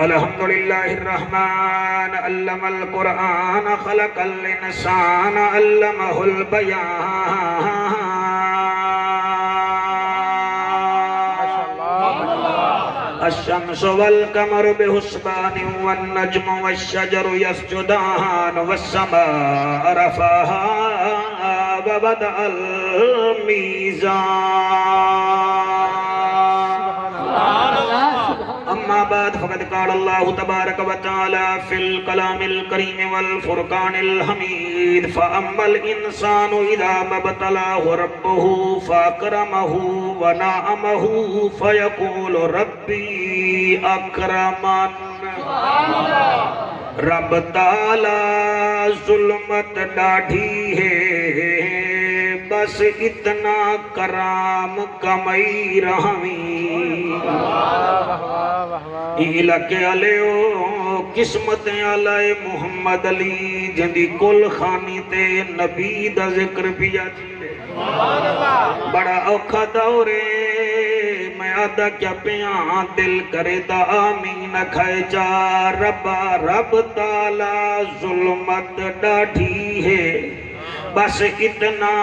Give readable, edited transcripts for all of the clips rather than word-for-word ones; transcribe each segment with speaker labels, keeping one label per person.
Speaker 1: الحمد لله الرحمن علم القرآن خلق الإنسان علمه البيان الشمس والقمر بحسبان والنجم والشجر يسجدان والسماء رفعها ووضع الميزان أما بعد فقد قال الله تبارك وتعالى في الكلام الكريم والفرقان الحميد فأما الإنسان إذا ما ابتلاه ربه فأكرمه ونعمه فيقول ربي أكرمن رب تعالی ظلمت ڈاڑھی ہے بس اتنا کرام کمائی رہویں علاقے علیو قسمت علی محمد علی جندی کل خانی تے نبی دا ذکر پیا چیلے بڑا اوکھا دورے میں آدھا کیا پیاں دل کرے دا آمین کھائے جا رب تعالی ظلمت ڈاڑھی ہے بس اتنا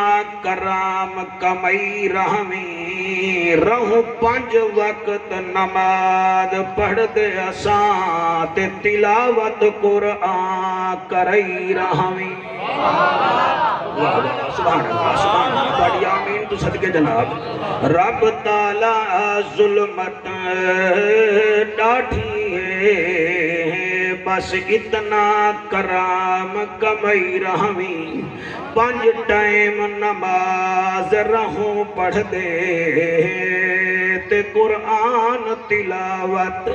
Speaker 1: کرام کمائی رہویں رہوں 5 وقت نماز پڑھ دے اساں تے تلاوت قرآن کرائی رہویں سبحان اللہ بڑی آمین تو صدقے جناب رب تعالی ظلمت ڈاڑھی ہے بس اتنا کرام کمائی رہویں 5 ٹائم نماز رہوں پڑھ دے تے قرآن تلاوت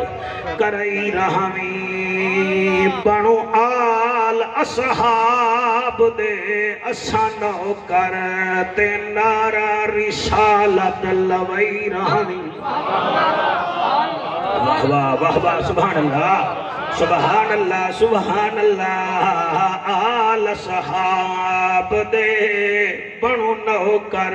Speaker 1: کرائی رہویں بنو آل اصحاب دے اسانو کرتے نارا رسالت لوئی رہویں واہ واہ واہ سبحان اللہ سبحان اللہ سبحان اللہ آل صحاب دے بنو نوکر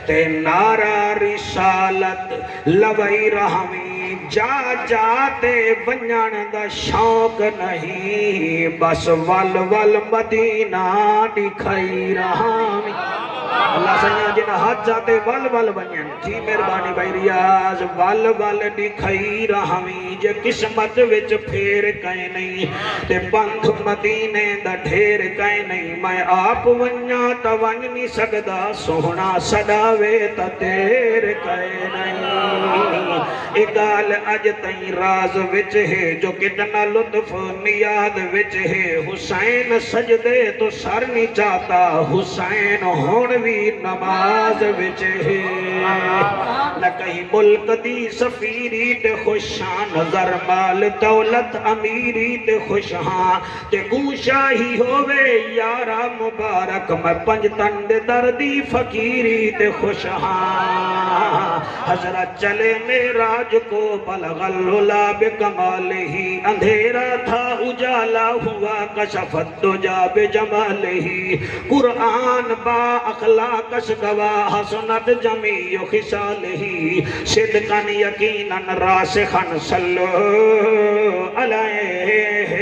Speaker 1: تے نارا رسالت لوئی رہویں جا جاتے ونجن دا شوق نہیں بس ول ول مدینہ دکھائی رہویں اللہ سیاں جنہ ہاتھ جاتے ول ول ونجن جی مہربانی بھائی ریاض ول ول دکھائی رہویں جے قسمت وچ پھیر کہیں نہیں تے پنکھ مدینے دا ڈھیر کہیں نہیں میں آپ ونجا تا ونج نہیں سکدا سوہنا صداوے تا تیر کہیں نہیں اگال اج تائیں راز وچ ہے جو کتنا لطف نیاد وچ ہے حسین سجدے تو سر نہیں چاہتا حسین ہون بھی نماز وچ ہے نہ کہیں ملک دی سفیری تے خوشاں نظر مال دولت امیری تے خوشاں تے گوشاہی ہووے یارا مبارک میں 5 تنڈ دردی فقیری تے خوشاں حضرت چلے معراج کو بلغ العلا بکمالہ اندھیرا تھا اجالا ہوا کشفت دجا بجمالہ قرآن با اخلاق گواہ حسنت جمیع خصالہ صدقاً یقیناً راسخاً صلو علیہ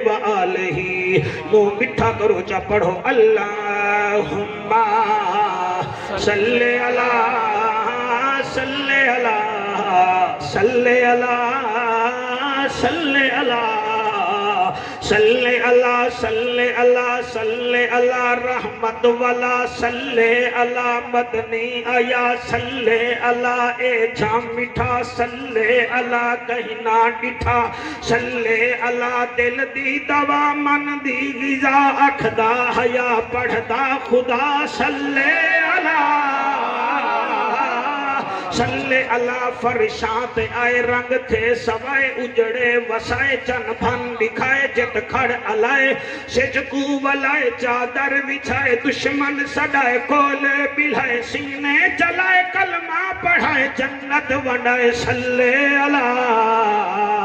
Speaker 1: وآلہ منہ مٹھا کرو چا پڑھو اللہم صلی اللہ صلی اللہ صلی اللہ صلی اللہ صلی اللہ صلی اللہ صلی اللہ رحمت والا صلی اللہ مدنی آیا صلی اللہ اے جام مٹھا صلی اللہ کہیں نہ ڈٹھا صلی اللہ دل دی دوا من دی غذا اکھدا حیا پڑھدا خدا صلی اللہ صلی اللہ فرشاں آئے رنگ تھے سوائے اجڑے وسائے چن بھن دکھائے جت کھڑ علائے سجکو ولائے چادر بچھائے دشمن سڑائے کولے بلائے سینے جلائے کلمہ پڑھائے جنت ونائے صلی اللہ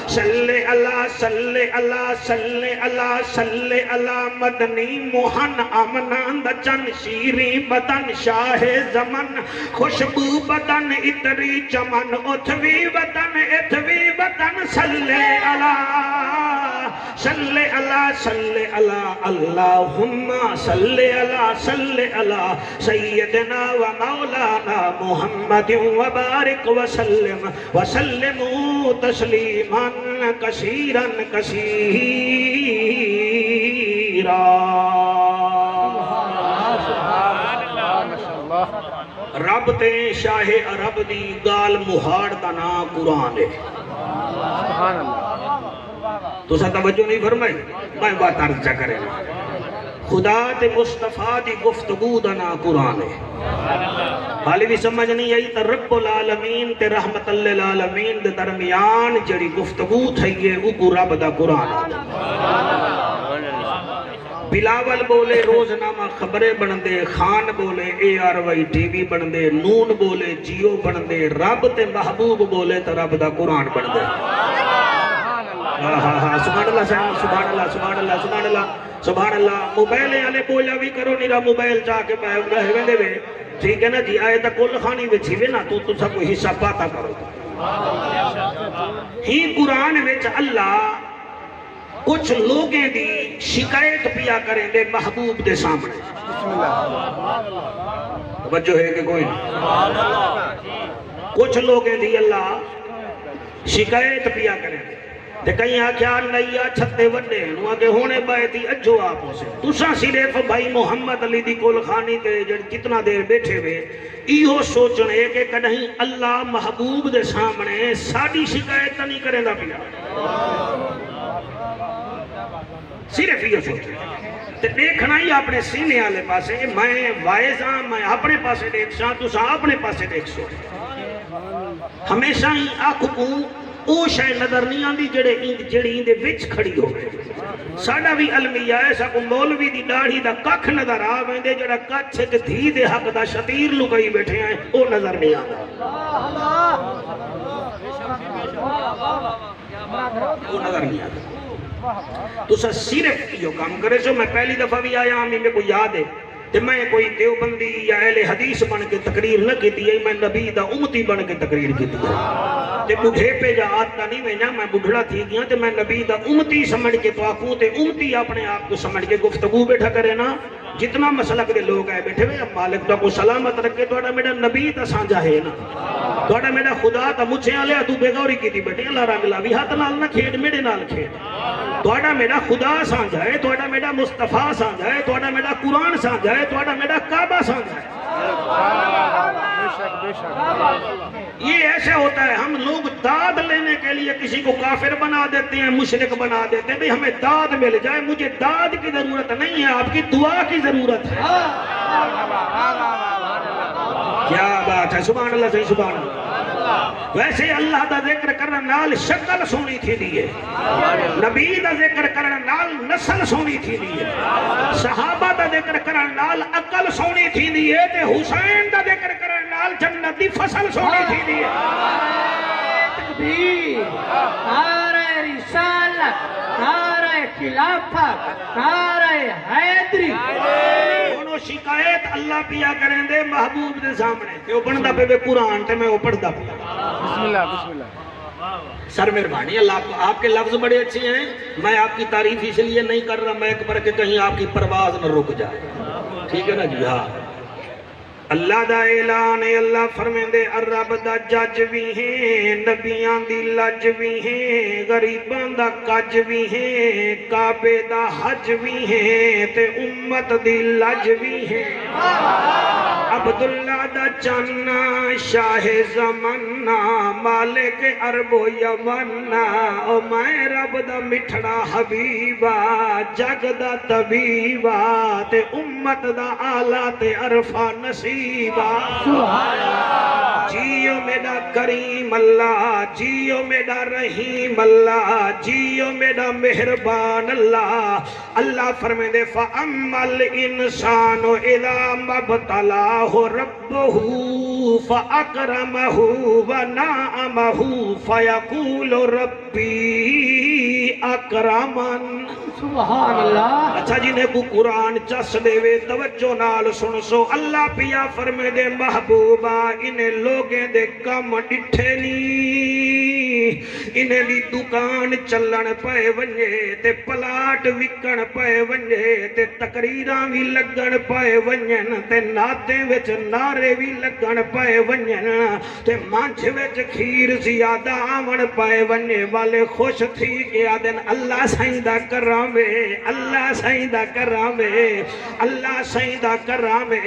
Speaker 1: صلی اللہ صلی اللہ صلی اللہ صلی اللہ مدنی موہن امنان دچن شیری بدن شاہ زمن خوشبو بدن اتری چمن اتھوی بدن اتھوی بدن صلی اللہ صلی اللہ صلی اللہ اللہم صلی اللہ سیدنا و مولانا محمد وبارک وسلم وسلموا تسلیما کثیرا کثیرا رب تے شاہ عرب دی گال مہاڑ دا نام قرآن ہے تو سا توجہ نہیں فرمائی میں بات عرض جا کرے خدا تے مصطفیٰ دی گفتگو دا نام قرآن ہے حالی بھی سمجھ نہیں آئی تا رب العالمین تے رحمت للعالمین دے درمیان جڑی گفتگو تھئیے وہ رب دا قرآن ہے بلاول بولے روزنامہ خبریں بندے خان بولے اے آر وائی ٹی وی بندے نون بولے جیو بندے رب تے محبوب بولے تا رب دا قرآن بندے سبحان اللہ سبحان اللہ سبحان اللہ سبحان اللہ سبحان اللہ موبائل والے بولا بھی کرو نیرا موبائل چاہ کے پائے ویندے وے ٹھیک ہے نا جی آئے تا کل خانی وچھی وے نا تو سب کو حصہ پاتا کرو ہی قرآن وچ اللہ کچھ لوگیں دی شکایت پیا کریں دے محبوب دے سامنے توجہ ہے کہ کوئی کچھ لوگیں دی اللہ شکایت پیا کریں تے کہیں آکھیا نیا چھتے وڈے نو آگے ہونے بائے تھی اجو آپ ہو سے تُسا صرف بھائی محمد علی دی کول خانی تے جتنا دیر بیٹھے ہوئے ایہو سوچنے کہ کہیں اللہ محبوب دے سامنے ساڑی شکایت نہیں کریں دا پیا صرف یہ سوچے تے دیکھنا ہی اپنے سینے آلے پاسے میں وائزاں میں اپنے پاسے دیکھ ساں تو ساں اپنے پاسے دیکھ سو ہمیشہ ہی آنکھوں او شے نظر نہیں آندی جڑی اندے وچ کھڑی ہو ساڑا بھی علمیہ ہے ساکو مولوی دی داڑھی دا ککھ نظر آویں دے جڑا کچھ دھی دے حق دا شتیر لگائی بیٹھے ہیں او نظر نہیں آندا او نظر نہیں آندا تو سا صرف یہ کام کرے سو میں پہلی دفعہ بھی آیا ہمیں میں کو یاد ہے کہ میں کوئی دیوبندی یا اہل حدیث بن کے تقریر نہ کی ہے میں نبی دا امتی بن کے تقریر کی ہے تے بڑھے پہ جا آتا نہیں وینا میں بڑھڑا تھی گیا تے میں نبی دا امتی سمجھ کے تو آکوں تے امتی اپنے آپ کو سمجھ کے گفتگو بیٹھا کرے نا جتنا مسلک دے لوگ آئے بیٹھے ہوئے اب مالک دا کو سلامت رکھے توڑا میرا نبی دا سانجا ہے نا توڑا میرا خدا تا مجھے آلے تو بے گوری کی تھی بیٹھے اللہ رام اللہ بھی ہاتھ نال نہ کھیڑ میرے نال کھیڑ توڑا میرا خدا سانجا ہے توڑا میرا مصطفیٰ سانجا ہے توڑا میرا قرآن سانجا ہے توڑا میرا کعبہ سانجا ہے یہ ایسے ہوتا ہے ہم لوگ داد لینے کے لیے کسی کو کافر بنا دیتے ہیں مشرک بنا دیتے ہیں بھئی ہمیں داد مل جائے مجھے داد کی ضرورت نہیں ہے آپ کی دعا کی ضرورت ہے کیا بات ہے سبحان اللہ صحیح سبحان اللہ ویسے اللہ دا ذکر کرنا نال شکل سونی تھی دیئے نبی دا ذکر کرنا نال نسل سونی تھی دیئے صحابہ دا ذکر کرنا نال عقل سونی تھی دیئے تے حسین دا ذکر کرنا نال جنتی فصل سونی تھی دیئے
Speaker 2: تکبیر نعرہ رسالت نعرہ خلافت نعرہ حیدری
Speaker 1: انہوں شکایت اللہ پیا کریں دے محبوب دے سامنے کہ وہ پڑھتا پہ قرآن تے میں وہ پڑھتا پیا
Speaker 2: بسم اللہ بسم اللہ
Speaker 1: سر مہربانی اللہ آپ کے لفظ بڑے اچھے ہیں میں آپ کی تعریف اس لیے نہیں کر رہا میں پر کہ کہیں آپ کی پرواز نہ رک جائے ٹھیک ہے نا جی ہاں اللہ دا اعلان ہے اللہ فرمین دے رب دا جج بھی ہیں نبیان دی لج بھی ہیں غریبان دا کج بھی ہیں کعبے دا حج بھی ہیں تے امت دی لج بھی ہیں عبداللہ دا چانا شاہ زمانہ مالک عرب و یمنہ او میں رب دا مٹھڑا حبیبہ جگ دا طبیبہ تے امت دا آلہ تے عرفہ نصیبہ جیو میرا کریم اللہ جیو میرا رحیم اللہ جیو میرا مہربان اللہ اللہ فرمائے دے فَأَمَّا الْإِنسَانُ إِذَا مَبْتَلَاهُ رَبُّهُ فأكرمه ونعمه فيقول ربي أكرمن.
Speaker 2: سبحان اللہ.
Speaker 1: اچھا جنہیں کو قرآن چس دے وے توجہ نال سن سو. اللہ پیا فرمے دے محبوبہ انہیں لوگیں دے کم ڈٹھے نہیں، انہیں دی دکان چلن پے ونجے تے پلاٹ وکن پے ونجے تے تقریراں بھی لگن پے ونجن تے نعتیں وچ نعرے بھی لگن پے ونجن تے مانچھ وچ کھیر زیادہ آون پے ونجے والے خوش تھی گیا دن اللہ سائیں دا کرامے، اللہ سائیں دا کرامے، اللہ سائیں دا کرامے.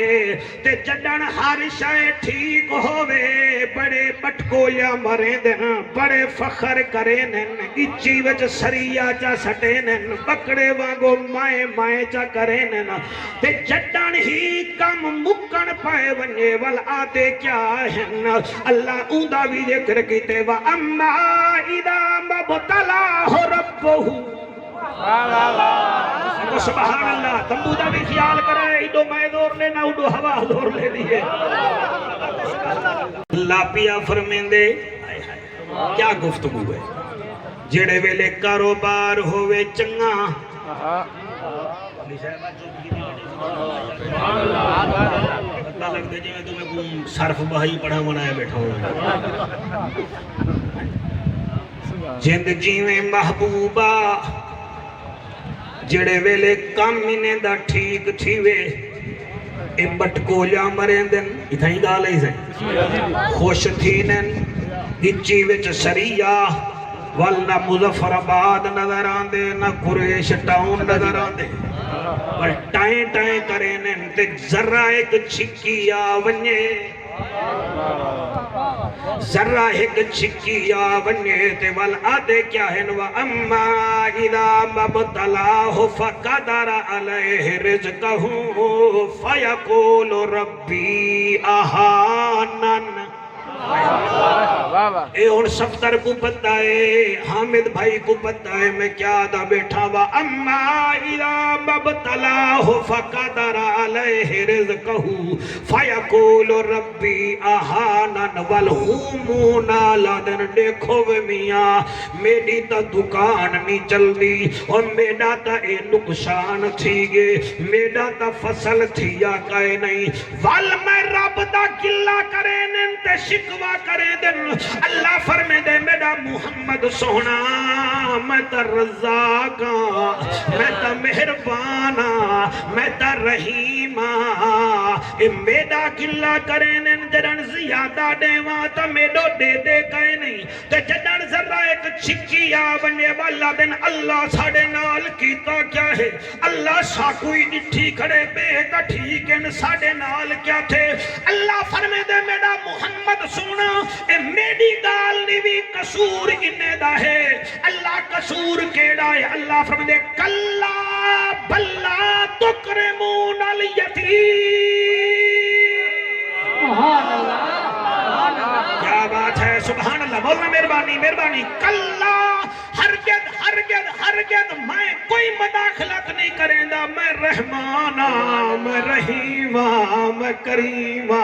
Speaker 1: تے جڈن ہر شے ٹھیک ہووے بڑے پٹکولیا مرے دن، بڑے فخر کرے نن، اچی وچ سریا چا سٹے نن، بکڑے وانگو مائے مائے چا کرے نن. تے جڈن ہی کم مکن پائے ونجے وال آتے کیا ہن. اللہ اوندا بھی ذکر کیتے وَأَمَّا إِذَا مَبْتَلَاهُ رَبُّهُ. سبحان اللہ. تمبو دا بھی خیال کرے ایڈو میں دور لینا اڈو ہوا دور لے دیئے. اللہ پیا فرمیندے کیا گفتگو ہے جڑے ویلے کاروبار ہوئے چنگا پتہ لگ دے جی میں تمہیں کو صرف بہائی پڑھا منائے بیٹھا ہوں. جند جیویں محبوبہ جڑے ویلے کام منے دا ٹھیک تھیوے اے بٹکولیا مرین دن اتھائی گال ہے سے خوش تھینن اچی وچ سریا والنہ مظفر آباد نظر آندے نہ قریش ٹاؤن نظر آندے پر ٹائیں ٹائیں کرینن تے ذرہ ایک چھکی آونیے ذرہ ایک چھکی آونیے تے والآدے کیا ہیں وَأَمَّا إِذَا مَبْتَلَاهُ فَقَدَرَ عَلَيْهِ رِزْقَهُ فَيَقُولُ رَبِّي أَهَانَنِ. اے اور صفتر کو پتہ ہے، حامد بھائی کو پتہ ہے میں کیا دا بیٹھا وَأَمَّا إِذَا مَبْتَلَاهُ فَقَدَرَ عَلَيْهِ رِزْقَهُ فَيَقُولُ رَبِّي أَهَانَنِ. وَالْهُمُونَ لَدَن دیکھو میاں میری تا دکان نہیں چل دی اور میرا تا اے نقصان تھی گے، میرا تا فصل تھیا کائے نہیں وال میں رب دا گلہ کرے ننتے شکوا کرے دن. اللہ فرمے دے میرا محمد سونا میں تا رزاقا، میں تا مہربانا، میں تا رحیما. اے میرا گلہ کرے نن جڑن زیادہ دیواں تا میڈو دے دے کائے نہیں تے جڑن ذرہ ایک چھکی آونے والا دن اللہ ساڑے نال کیتا کیا ہے. اللہ ساکوئی ڈٹھی کھڑے بے کا ٹھیک ان ساڑے نال کیا تھے. اللہ فرمے دے میرا محمد سونا اے میری گال نیوی قصور انہیں دا ہے. اللہ قصور کیڑا ہے. اللہ فرمے دے کلا بلا تکرمون الیتیم.
Speaker 2: سبحان اللہ.
Speaker 1: کیا بات ہے سبحان اللہ. مولانا مہربانی مہربانی. کلا ہرگز ہرگز ہرگز میں کوئی مداخلت نہیں کریں دا. میں رحمانا، میں رحیمہ، میں کریمہ.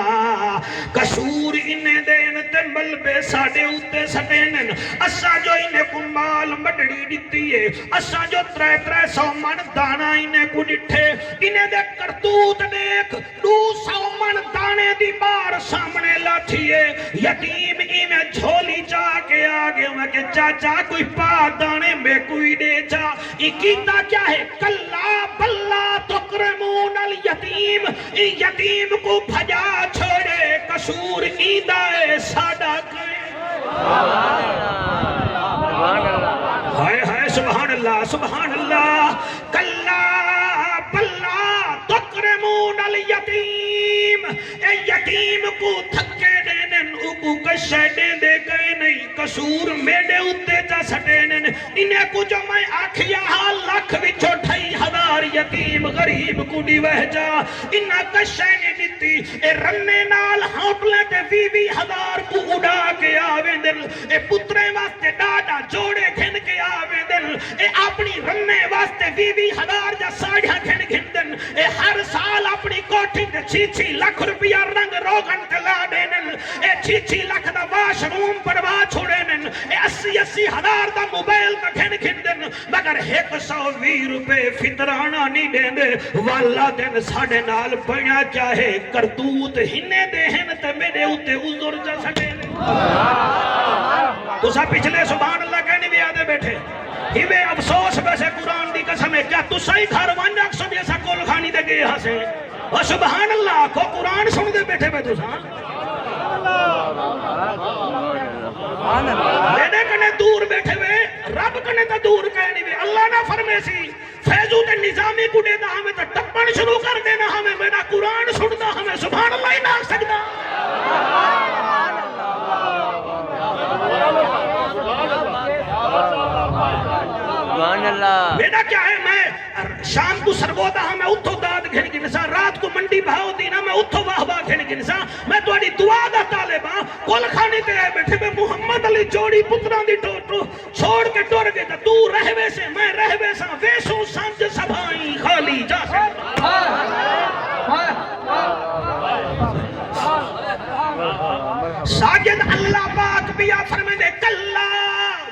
Speaker 1: قصور انہیں دین تے ملبے ساڑے ہوتے سٹینن. اسا جو انہیں کو مال مڈڑی دیتی ہے، اسا جو 300 من دانا انہیں کو ڈٹھے، انہیں دے کرتوت دیکھ 200 من دانے دی بار سامنے لاٹھی ہے. یتیم انہیں جھولی جا کے آگے میں کہ چاچا کوئی پا دانے میں کوئی دے جا. یہ کیتا کیا ہے؟ کلا بلا تکرمون الیتیم. یتیم کو بھجا چھوڑے قصور ایدہ ساڑا کرے. ہائے ہائے سبحان اللہ سبحان اللہ. کلا بلا تکرمون الیتیم. اے یتیم کو تھکے دینن اکو کشے دے دے گئے نہیں. کسور میڈے اتے جا سٹینن انہیں کو جو میں آکھیا لاکھ وچو 2,500 یتیم غریب کو دی وہ جا انہیں کشینی دیتی اے رنے نال ہاٹلے تے 20,000 کو اڑا کے آویں دل اے پترے واسطے ڈاڈا جوڑے گھن کے آویں دل اے اپنی رنے واسطے 20,000 جا ساڑھا گھن دن اے ہر سال اپنی کوٹھی تے 6 لاکھ روپیہ رنگ روغن تلا دینن اے 6 لاکھ دا واش روم پڑوا چھوڑینن اے 80,000 دا موبائل کا گھن دن مگر 120 روپے فطرانہ نہیں دین دے والا دن ساڑے نال بڑھا چاہے کرتوت ہنے دہن تے میرے ہوتے عذر جا سکے تو سا پچھلے سبحان اللہ کہنی بھی آدھے بیٹھے ہی بے افسوس ویسے قرآن دی قسم ہے کیا تو صحیح گھر وانجا اکسو بھی ایسا کول خانی دے گئے یہاں سے اور سبحان اللہ کو قرآن سن دے بیٹھے بے تو سا میرے کنے دور بیٹھے ہوئے رب کنے تا دور کہنی بھی اللہ نہ فرمے سی فیضو تے نظامی کو دے دا ہمیں تا ٹپن شروع کر دینا ہمیں میرا قرآن سن دا ہمیں سبحان اللہ ہی نہ سکتا بیٹا کیا ہے میں شام کو سرگودا ہاں میں اتھو داد گھن کی نسا رات کو منڈی بھاؤ دینا میں اتھو واہبا گھن کی نسا میں تو اڑی دعا دا طالبہ کول خانی تے آئے بیٹھے میں محمد علی جوڑی پتران دی چھوڑ کے ٹور گئے تو رہوے سے میں رہوے سا ویسوں سمجھ سبھائی خالی جا سے ساجد اللہ پاک بیا فرمے دے کلا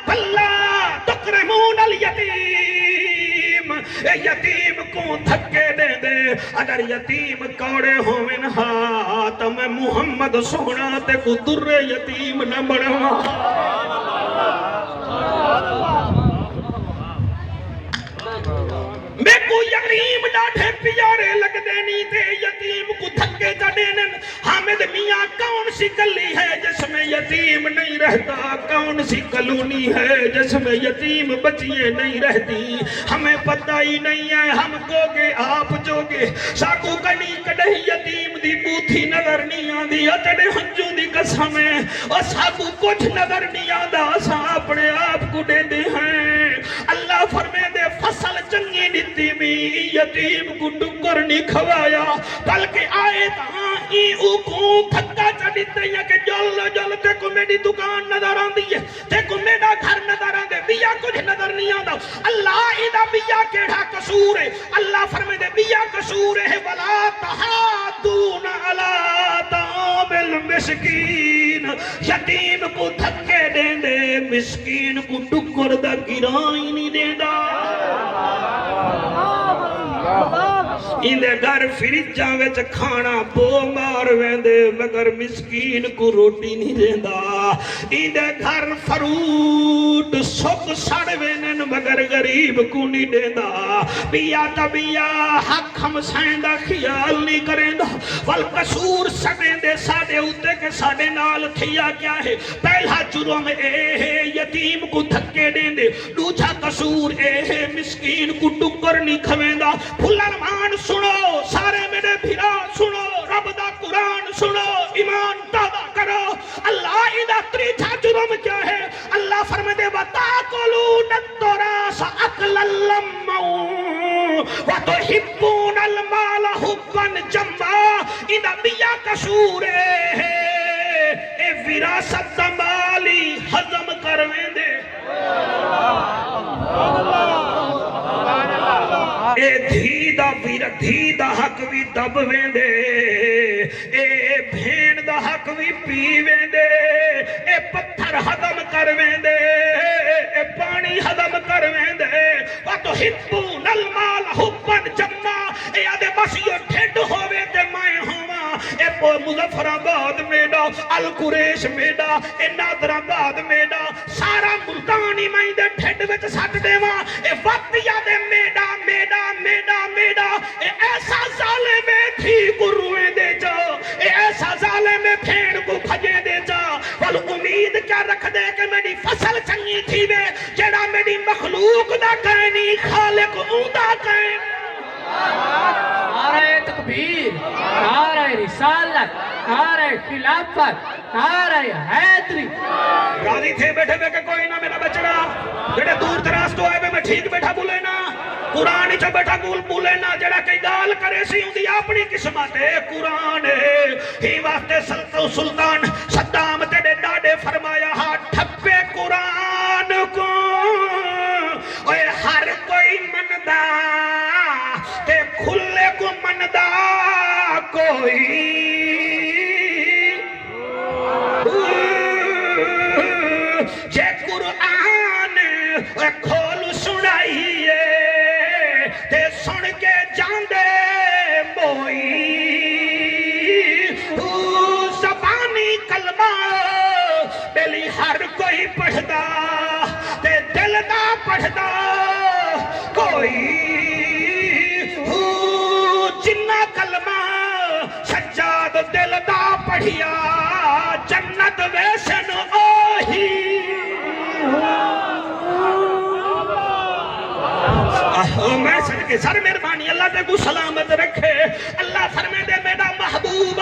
Speaker 1: بلا تکرمون الیتیم اے یتیم کو تھکے دے دے اگر یتیم کوڑے ہوئن ہاں تو میں محمد سونا تے کو در یتیم نہ بڑھوا میں کو یقیم ڈاٹھے پیارے لگ دینی تے یتیم کو تھکے جا دینن حامد میاں کون سی گلی ہے جس میں یتیم نہیں رہتا کون سی کلونی ہے جس میں یتیم بچیے نہیں رہتی ہمیں پتہ ہی نہیں ہے ہم کو گے آپ جو گے ساکو کنی کڑے یتیم دی بوتھی نظر نہیں آدھی اچڑے ہنجوں دی قسم ہے اور ساکو کچھ نظر نہیں آدھا سا اپنے آپ کو دے دے ہیں اللہ فرمے دے فصل چنگی دیتی بھی یتیم کو ڈکر نہیں کھوایا بلکہ آئے تاں ای اوکوں تھکا چڑھتے ہیں کہ جل تے کو میری دکان نظر آن دیئے تے کو میرا گھر نظر آن دے بیا کچھ نظر نہیں آن دا اللہ ایدہ بیا کیڑا قصور ہے اللہ فرمے دے بیا قصور ہے وَلَا تَحَادُونَ عَلَىٰ طَعَامِ الْمِسْكِينَ یتیم کو تھکے دیں دے مسکین کو ڈکر دا گرائی نہیں دیں دا اندے گھر فریجاں وچ کھانا بو مار ویندے مگر مسکین کو روٹی نہیں دیندا اندے گھر فروٹ سک سڑ وینن مگر غریب کو نہیں دیندا بیا تبیا حق ہم سیندا خیال نہیں کریندا والقصور سڑیں دے ساڈے اوتے کہ ساڈے نال تھیا کیا ہے پہلا جرم اے یتیم کو تھکے دیندے دوجا قصور اے مسکین کو ٹکر نہیں کھویندا پھلن مان سنو سارے میرے بھیرا سنو رب دا قرآن سنو ایمان دادا کرو اللہ ایدہ تریجا جرم کیا ہے اللہ فرمے دے وَتَاكُلُونَ التُّرَاثَ أَكْلًا لَمًّا وَتُحِبُّونَ الْمَالَ حُبًّا جَمًّا ایدہ بیا قصور ہے اے وراثت دا مالی ہضم کرویں دے اے دھی دا حق بھی دب ویندے اے بھین دا حق بھی پی ویندے اے پتھر ہضم کر ویندے اے پانی ہضم کر ویندے وَتُحِبُّونَ الْمَالَ حُبًّا جَمًّا اے آدھے بس یہ ٹھڈ ہوئے تے میں ہوا اے مظفر آباد میڈا القریش میڈا اے نادر آباد میڈا سارا ملتانی میں دے ٹھڈ وچ سٹ دیواں اے وقت یادے میڈا اے ایسا ظالم تھی کو روئے دے جا اے ایسا ظالم پھیڑ کو بھجے دے جا ول امید کیا رکھ دے کہ میری فصل چنگی تھی وے جڑا میری مخلوق دا کہنی خالق اوندا کہیں
Speaker 2: نعرہ تکبیر نعرہ رسالت نعرہ خلافت نعرہ حیدری
Speaker 1: راضی تھے بیٹھے بے کہ کوئی نہ میرا بچڑا جڑے دور دراز تو آئے بے میں ٹھیک بیٹھا بولے نا قرآن چا بیٹھا گول بولے نا جڑا کئی گال کرے سی ہوں دی اپنی قسمت ہے قرآن ہے ہی واسطے سلطان صدام تیرے ڈاڑے فرمایا ہاں ٹھپے قرآن کو اوے ہر کوئی مندہ تے کھلے کو مندہ کوئی جے قرآن کھول سنائیے تے سن کے جاندے موئی زبانی کلمہ بلی ہر کوئی پڑھدا تے دل دا پڑھدا کوئی جنہ کلمہ سجاد دل دا پڑھیا جنت ویسن اوہی میں صدقے سر مہربانی اللہ تے کو سلامت رکھے اللہ فرمے دے میرا محبوب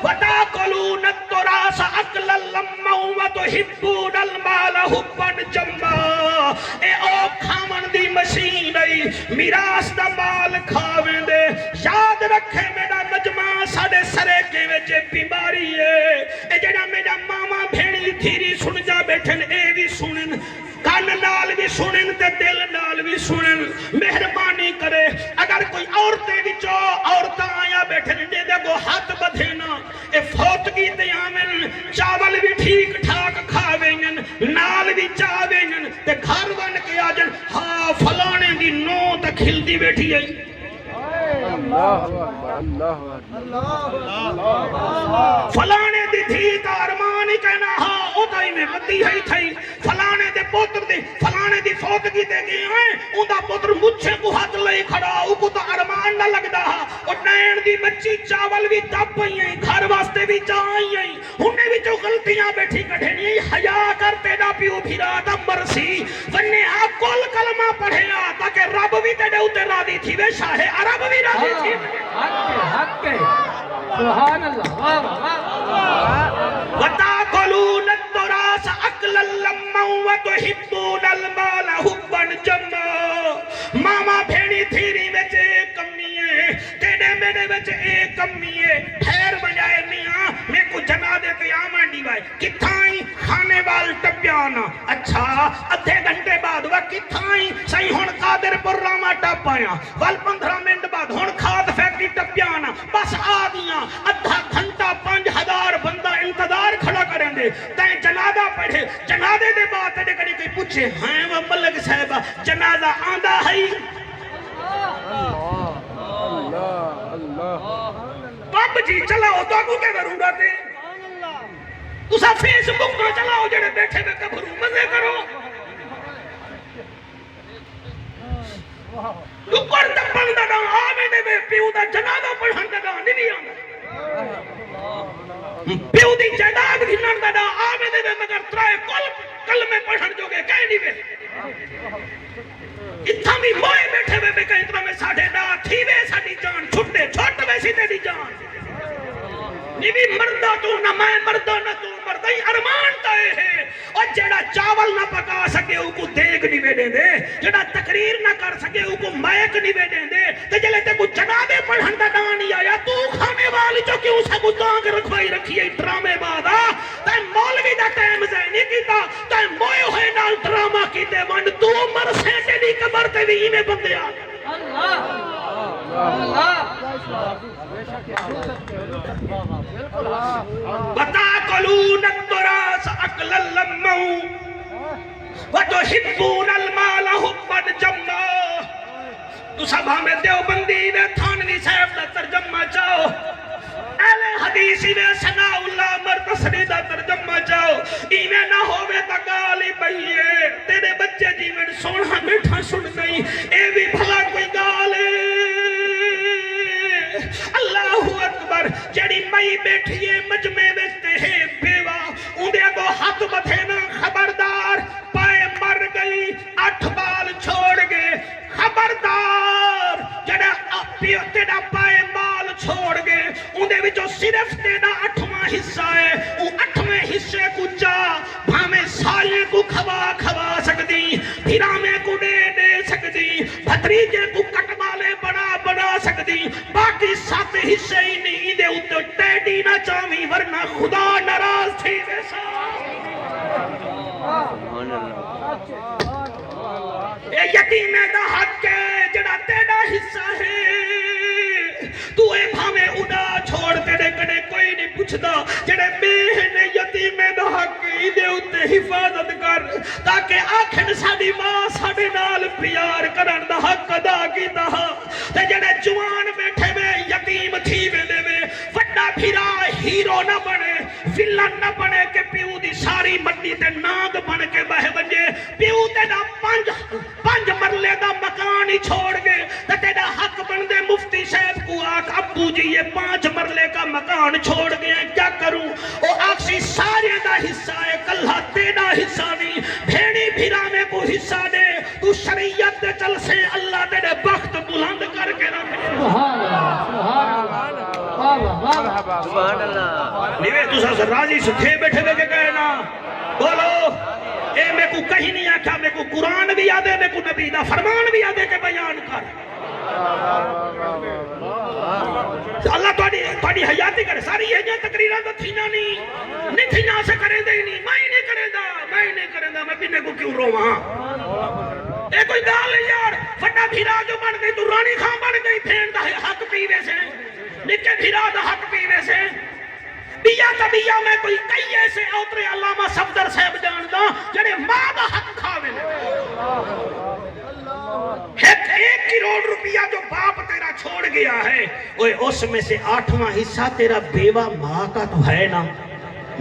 Speaker 1: وَتَأْكُلُونَ التُّرَاثَ أَكْلًا لَمًّا وَتُحِبُّونَ الْمَالَ حُبًّا جَمًّا اے او کھاون دی مشین ای میراث دا مال کھاویں دے یاد رکھے میرا مجمع ساڈے سرے کے وچ بیماری ہے اے جڑا میرا ماما بھیڑی تھیری سن جا بیٹھن اے بھی سنن کان نال بھی سنن تے دل نال بھی سنن مہربانی کرے اگر کوئی عورتیں وچوں عورتاں آیا بیٹھن دے دے کو ہاتھ بدھینا اے فوتگی تے آمن چاول بھی ٹھیک ٹھاک کھاویں نال بھی چاویں تے گھر بن کے آجن ہاں فلانے دی نو تے کھلدی بیٹھی ہے فلانے دی تھی تا ارمانی کہنا ہاں او تائی میں مدی ہے تھائی فلانے دے پوتر دی فلانے دی فوتگی دے گئی ہیں اون دا پوتر مجھے کو ہاتھ لئی کھڑا او کو تا ارمان نہ لگدا ہاں او نین دی بچی چاول بھی دب پئی ہیں گھر واسطے بھی چاہی ہیں انہیں بھی جو غلطیاں بیٹھی کٹھنی ہیں حیا کرتے دا پیو بھیرا دا مرسی وننے آپ کل کلمہ پڑھے آ تاکہ رب بھی تیرے اوتے راضی تھی وے شاہ عرب بھی راضی تھی
Speaker 2: حق ہے سبحان اللہ
Speaker 1: وَتَأْكُلُونَ التُّرَاثَ أَكْلًا لَمًّا وَتُحِبُّونَ الْمَالَ حُبًّا جَمًّا ماما بھیڑی تھیری وچ ایک کمی ہے تیرے میرے وچ ایک کمی ہے ٹھہر بجائے میاں میں کو جنازے تے آمن دی وائے کتھائیں کھانے وال ٹپیانا اچھا ادھے گھنٹے بعد وہ کتھائیں صحیح ہون قادر پر راما ٹپ آیا وال 15 منٹ بعد ہون کھاد فیکٹری ٹپیانا بس آدیاں ادھا گھنٹہ 5000 بندہ انتظار کھڑا کریں دے تائیں جنازہ پڑھے جنازے دے بعد تے کڑی کوئی پوچھے ہاں وہ ملک صاحبہ جنازہ آندہ ہے باب جی چلاؤ تو کو کیا ضرورت ہے تسا فیس بک نہ چلاؤ جڑے بیٹھے بے کبھرو مزے کرو لکڑ دبن دا ڈان آوے دے بے پیو دا جنازہ پڑھن دا ڈان نہیں آندا پیو دی جائیداد گھنن دا ڈان آوے دے بے مگر ترائے کلمے پڑھن جو گے کہیں نہیں بے اتھا بھی موئے بیٹھے بے کہیں اتنا میں ساڑھے ڈا تھی بے ساڑھی جان چھٹے چھوٹ ویسی تیری جان نیوی مردہ تو نہ میں مردہ نہ تو مردہ ہی ارمان تائے ہے اور جڑا چاول نہ پکا سکے او کو دیگ نہیں بیٹھے دے جڑا تقریر نہ کر سکے او کو مائک نہیں بیٹھے دے تے جلے تے کو جنادے پڑھن دا ڈانی آیا تو کھانے والی جو کیوں سا کو تانگ رکھوائی رکھی ہے ڈرامے بادا تے مولوی دا ٹائم زینی کیتا تے موئے ہوئے نال ڈراما کیتے ون تو مر سینٹے دی کبر تے بھی میں بندے آ وَتَأْكُلُونَ التُّرَاثَ أَكْلًا لَمًّا وَتُحِبُّونَ الْمَالَ حُبًّا جَمًّا تو سب ہمیں دیوبندی میں تھانوی صاحب دا ترجمہ چاہو اہل حدیثی میں ثناء اللہ مرتصری دا ترجمہ چاہو ایمیں نہ ہوئے تا گالی بھئیے تیرے بچے جیون سونا میٹھا سن گئی اے بھی بھلا کوئی گالے اللہ اکبر جڑی مئی بیٹھئے مجمع وچتے ہیں بیوہ اندے کو ہاتھ بدھینا خبردار پائے مر گئی 8 بال چھوڑ گئے خبردار جڑا پیو تیڑا پائے بال چھوڑ گئے اندے وچوں صرف تیڑا 8واں حصہ ہے وہ 8ویں حصے کو جا بھامے سارے سارے کو کھوا کھوا سکتی پھرامے کو دے سکتی بھتریجے کو کٹوالے بنا سکتی باقی 7 حصے ہی نہیں دے اتو ٹیڈی نہ چاہویں ورنہ خدا ناراض تھی ویسا اے یتیمے دا حق ہے جڑا تیڑا حصہ ہے تو اے بھامے اڑا چھوڑ تیڑے کڑے کوئی نہیں پوچھدا جڑے میں یتیمے دا حق ہی دے اتے حفاظت کر تاکہ آکھن ساڑی ماں ساڑے نال پیار کرن دا حق ادا کیتا تے جڑے جوان بیٹھے میں یتیم تھی ویندے میں وڈا پھرا ہیرو نہ بنے ویلن نہ بنے کہ پیو دی ساری مٹی تے ناگ بن کے بہ بنجے پیو تے دا 5 مرلے دا مکان ہی چھوڑ گئے تے تیرا حق بن دے مفتی صاحب کو آکھ ابو جی یہ 5 مرلے کا مکان چھوڑ گئے کیا کروں او آکسی سارے دا حصہ ہے کلہ تیرا حصہ نہیں بھیڑی بھیرانے کو حصہ دے تو شریعت دے چل سے اللہ تیرے بخت بلند کر کے رکھے
Speaker 2: سبحان اللہ
Speaker 3: سبحان اللہ
Speaker 1: نیوے تو سا راضی سکھے بیٹھے بے کے کہنا بولو اے میں کو کہیں نہیں آکھا میں کو قرآن بھی یاد ہے میں کو نبی دا فرمان بھی یاد ہے کہ بیان کر اللہ توڑی حیاتی کرے ساری یہ جائے تقریرہ تو تھینا نہیں تھینا سے کریں دے نہیں میں نہیں کریں دا میں پینے کو کیوں رو وہاں اے کوئی گال ہے یار فٹا بھیرا جو بن گئی تو رانی خان بن گئی پھین دا حق پیوے سے نکے بھیرا دا حق پیوے سے بیا تبیا میں کوئی کئی ایسے اوترے علامہ صفدر صاحب جاندہ جنہیں ماں دا حق کھاوے لے 1 کروڑ روپیہ جو باپ تیرا چھوڑ گیا ہے اس میں سے 8واں حصہ تیرا بیوہ ماں کا تو ہے نا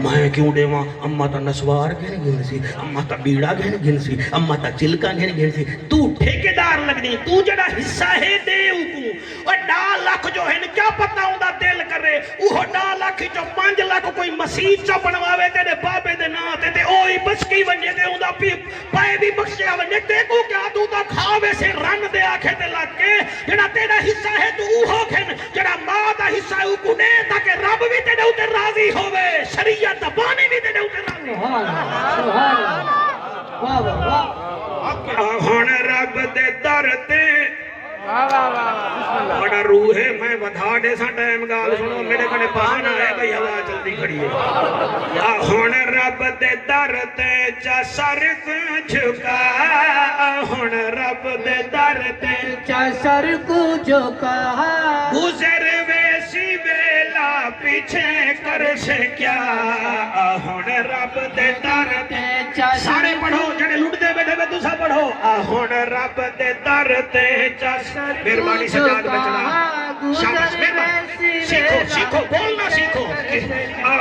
Speaker 1: میں کیوں دے وہاں اممہ تا نسوار گھن گھن سی اممہ تا بیڑا گھن گھن سی اممہ تا چلکا گھن گھن سی تو ٹھیکیدار لگ دی تو جڑا حصہ ہے دے اوکو اور 2 لاکھ جو ہے کیا پتہ ہوں دا دل کر رہے وہ 2 لاکھ جو 5 لاکھ کوئی مسیح چو بنواوے تیرے بابے دے ناتے تے اوہی بچکی ونجے تے ہوں دا پائے بھی بخشیا ونجے تے کو کیا تو دا کھاوے سے رن دے آکھے تے لگ کے جڑا تیرا حصہ ہے تو اوہو کھن جڑا ماں دا حصہ ہے اوکو دے تاکہ رب بھی تیرے ہوتے راضی ہوئے شریعت دبانی بھی تیرے ہوتے راضی ہون رب دے در تے بڑا روح ہے میں بتا دے سا ٹائم گال سنو میرے کنے پہانا ہے بھئی ہوا چلتی کھڑی ہے ہون رب دے در تے چا سر کو جھکا ہون رب دے در تے
Speaker 2: چا سر کو جھکا
Speaker 1: گزر ویسی ویلا پیچھے کر سے کیا ہون رب دے در تے سارے پڑھو جڑے لٹ دے بیٹھے میں دوسرا پڑھو ہون رب دے در تے چا مہربانی سجاد میں چلا شاباش مہربانی سیکھو بولنا سیکھو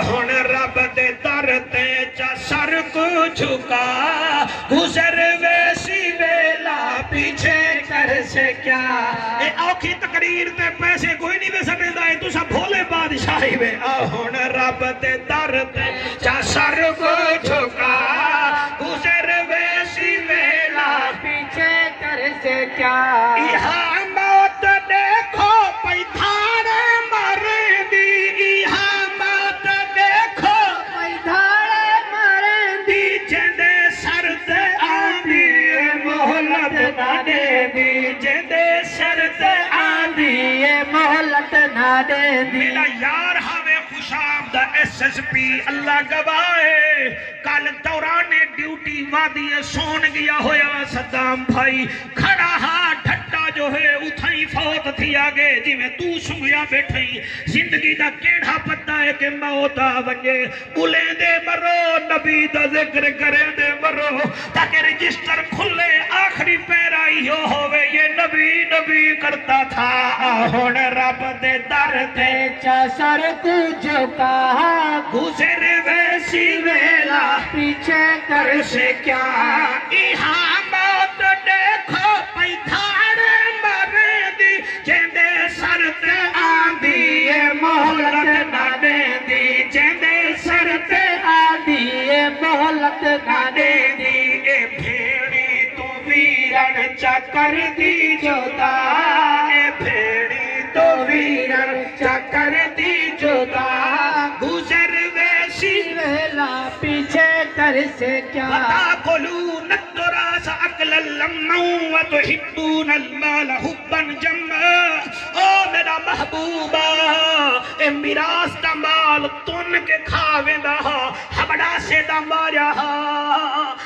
Speaker 1: ہون رب دے در تے چا سر کو جھکا گزر ویسی ویلا پیچھے کر سے کیا اے اوکھی تقریر تے پیسے کوئی نہیں دے سکے دا تو سب بھولے بادشاہی میں ہون رب دے در تے چا سر کو جھکا گزر ویسی ویلا
Speaker 2: پیچھے کر سے کیا
Speaker 1: یہاں موت دیکھو پیدھاڑے مرے دی یہاں موت دیکھو
Speaker 2: پیدھاڑے مرے
Speaker 1: دی جندے سر تے آندی مہلت نہ دے دی جندے سر تے آندی
Speaker 2: مہلت نہ دے دی
Speaker 1: میرا یار ہمیں خوشام دا SSP اللہ گواہے کل دوران ڈیوٹی وادی سون گیا ہویا صدام بھائی کھڑا ہاں ڈھٹا جو ہے اتھائی فوت تھی آگے جی میں تو سنگیا بیٹھائی زندگی دا کیڑا پتہ ہے کہ موت آونجے بلے دے مرو نبی دا ذکر کرے دے مرو تاکہ رجسٹر کھلے آخری پیرائی ہوئے یہ نبی کرتا تھا ہون رب دے در تے
Speaker 2: چا سر کو جھکا
Speaker 1: گزر ویسی ویلا
Speaker 2: پیچھے کر
Speaker 1: سے کیا یہاں موت دیکھو پیدھاڑے مرے دی جندے سر تے آندی مہلت نہ دے دی جندے سر تے آندی
Speaker 2: مہلت نہ
Speaker 1: دے دی اے بھیڑی تو ویرن چکر دی جودا اے بھیڑی تو ویرن چکر دی جودا گزر ویسی
Speaker 2: ویلا پیچھے کر سے کیا
Speaker 1: وَتَأْكُلُونَ التُّرَاثَ أَكْلًا لَمًّا وَتُحِبُّونَ الْمَالَ حُبًّا جَمًّا۔ او میرا محبوبہ اے میراث دا مال تن کے کھاویندا ہبڑا سے دا ماریا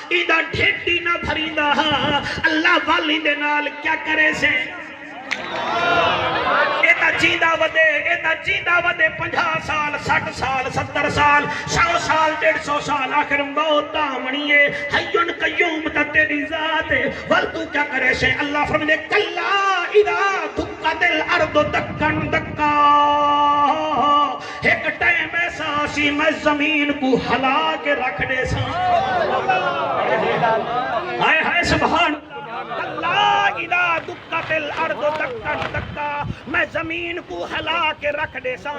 Speaker 1: ایدہ ڈھیٹی نہ بھریندا اللہ والی دے نال کیا کرے سے ایتا جیدہ ودے 50 سال 60 سال 70 سال 100 سال 150 سال آخر موت آمنیے حیون قیوم تا تیری ذات ول تو کیا کرے سے اللہ فرمائے کلا اذا دکت الارض دکن دکا ایک ٹائم ایسا سی میں زمین کو ہلا کے رکھ دے سا ہائے سبحان اللہ اذا دکت الارض دکن دکا میں زمین کو ہلا کے رکھ دے سا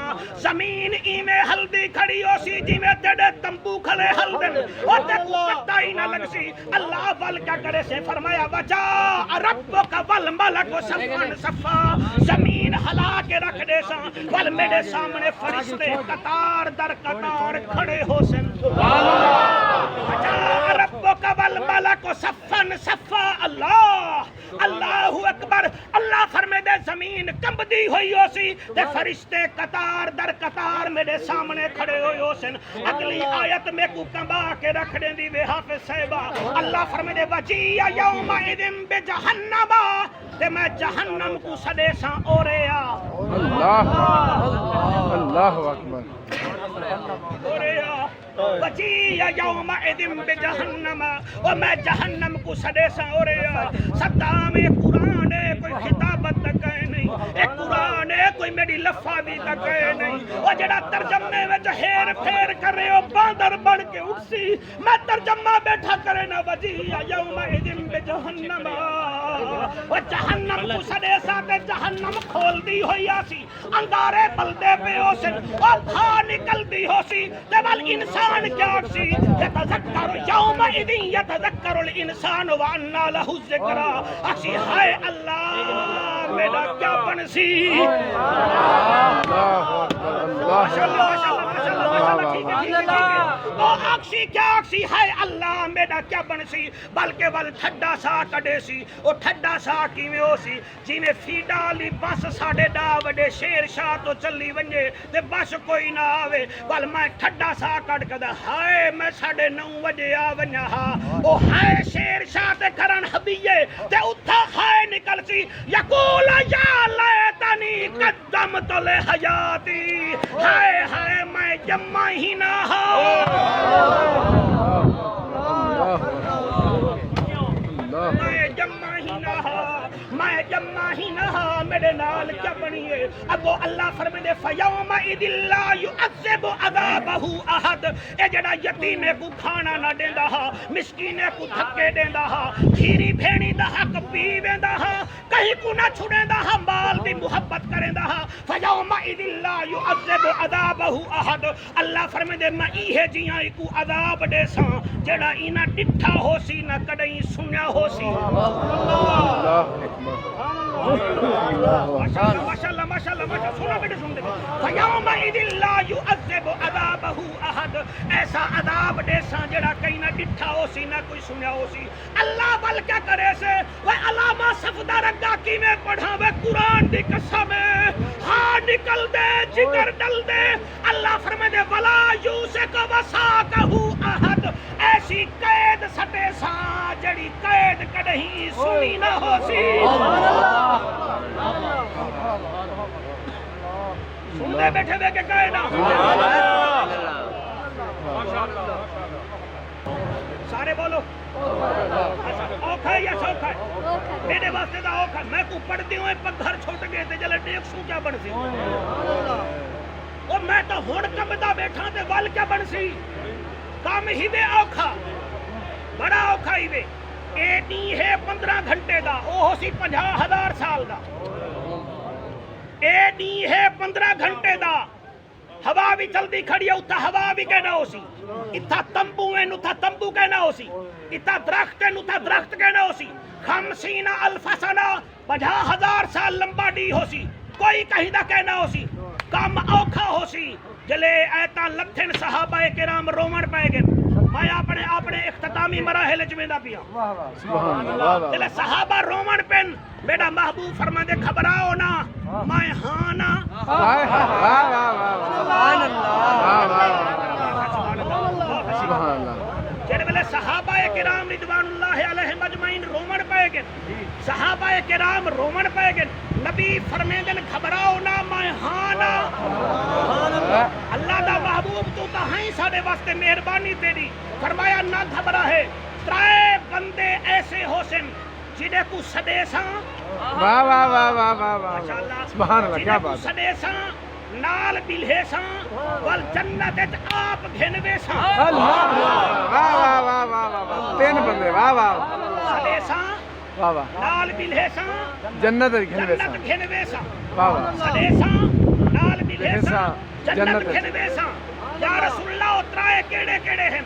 Speaker 1: زمین ای میں ہلدی کھڑی ہو سی جی میں تیڑے تمبو کھلے ہلدن اور تے کو پتہ ہی نہ لگ سی اللہ ول کیا کرے سے فرمایا وجا ربک والملک صفا صفا زمین ہلا کے رکھ دے سا ول میرے سامنے فرشتے قطار در قطار کھڑے ہو سن وجا ربک والملک صفا صفا اللہ اکبر اللہ فرمے دے زمین کمبدی ہوئی ہو سی تے فرشتے قطار در قطار میرے سامنے کھڑے ہوئی ہو سن اگلی آیت میں کو کمبا کے رکھ دیں دی بے حافظ صحبہ اللہ فرمے دے وجیع یوم ایدن بے جہنم تے میں جہنم کو سدے سا اوریا
Speaker 3: اللہ اکبر
Speaker 1: اوریا وجیع یوم ایدن بے جہنم اور میں جہنم کو سدے سا اوریا صدام قرآن کوئی خطابت تک ہے نہیں ایک قرآن کوئی میری لفاظی تک ہے نہیں اور جڑا ترجمے میں جو ہیر پھیر کر رہے ہو باندر بڑھ کے اٹھسی میں ترجمہ بیٹھا کرے نا وجیع یوم ایدن بے جہنم اور جہنم کو سدے ساتے جہنم کھول دی ہوئی آسی انگارے بلدے پہ ہو سن اور بھا نکل دی ہو سی دیوال انسان کیا اکسی یتذکر یوم ایدن یتذکر الانسان وعنا لہو الذکرہ اکسی ہائے اللہ میرا کیا بنسی ماشاءاللہ اکسی کیا اکسی ہے اللہ میرا کیا بنسی بلکہ ول ٹھڈا سا کڈے سی او ٹھڈا سا کی میں ہو سی جی میں فیڈا لی بس ساڑھے ڈا وڈے شیر شاہ تو چلی ونجے تے بس کوئی نہ آوے ول میں ٹھڈا سا کڈ کدا ہائے میں 9:30 بجے آ ونجا ہاں او ہائے شیر شاہ تے کرن حبیے تے اتھا ہائے نکل سی یقول یا لیتنی قدمت لحیاتی ہائے ہائے میں جمع ہی نہ میں جمع ہی نہ میرے نال کیا بنیے ابو اللہ فرمائے فیومئذ لا یعذب عذابہ احد اے جڑا یتیمے کو کھانا نہ دیندا مسکینے کو دھکے دیندا کھیری بھیڑی دا حق پی ویندا کہیں کو نہ چھڑیندا مال دی محبت کریندا فیومئذ لا یعذب عذابہ احد اللہ فرمائے میں ایہے جیاں کو عذاب دے ساں جڑا اینا ڈٹھا ہو سی نہ کڈیں سنیا ہو سی ماشاءاللہ سنا بیٹے سن دے فیومئذ لا یعذب عذابہ احد ایسا عذاب دے ساں جڑا کہیں نہ ڈٹھا ہو سی نہ کوئی سنیا ہو سی اللہ بل کیا کرے سے وہ علامہ صفدار رگا کی میں پڑھا وہ قرآن دی قسم ہاں نکل دے جگر ڈل دے اللہ فرمائے دے ولا یوسک وثاقہ احد ایسی قید سٹے سا جڑی قید کدہیں سنی نہ ہو سی سن دے بیٹھے دے کے قید سارے بولو اوکھا یا سوکھا ہے میرے واسطے دا اوکھا میں کو پڑھتی ہوں پر گھر چھوٹ گئے تھے جلے ٹیک سو کیا بن سی اور میں تو ہون کمدہ بیٹھا تے وال کیا بن سی کام ہی دے اوکھا بڑا اوکھا ہی دے اے نہیں ہے 15 گھنٹے دا او ہو سی 50,000 سال دا اے نہیں ہے 15 گھنٹے دا ہوا بھی چلدی کھڑی ہے اتھا ہوا بھی کہنا ہو سی اتھا تمبو ہے اتھا تمبو کہنا ہو سی اتھا درخت ہے اتھا درخت کہنا ہو سی 50,000 سنہ 50,000 سال لمبا ڈی ہو سی کوئی کہیں دا کہنا ہو سی کام اوکھا ہو سی جلے ایتا لکھن صحابہ کرام رومن پائے گئے میں اپنے اختتامی مراحل چ ویندا پیا
Speaker 3: سبحان اللہ
Speaker 1: تے صحابہ رومن پن میرا محبوب فرماندے گھبراؤ نہ میں ہاں نہ
Speaker 3: واہ واہ واہ واہ سبحان اللہ سبحان اللہ
Speaker 1: جڑے ویلے صحابہ کرام رضوان اللہ علیہم اجمعین رومن پے گئے صحابہ کرام رومن پے گئے نبی فرمیندے گھبراؤ نہ میں ہاں نہ اللہ دا محبوب تو ہی ساڈے واسطے مہربانی تیری فرمایا نہ گھبرا ہے ترائے بندے ایسے ہوسن جنہیں کو سدیساں
Speaker 3: واہ واہ واہ واہ واہ واہ سبحان اللہ کیا بات
Speaker 1: سدیساں نال بلہیساں والجنت آپ گھنویساں
Speaker 3: اللہ واہ واہ واہ واہ واہ تین بندے واہ واہ
Speaker 1: سدیساں
Speaker 3: واہ واہ
Speaker 1: نال بلہیساں
Speaker 3: جنت
Speaker 1: جنت گھنویساں
Speaker 3: واہ واہ
Speaker 1: سدیساں نال بلہیساں
Speaker 3: جنت
Speaker 1: جنت گھنویساں یا رسول اللہ اترائے کیڑے کیڑے ہیں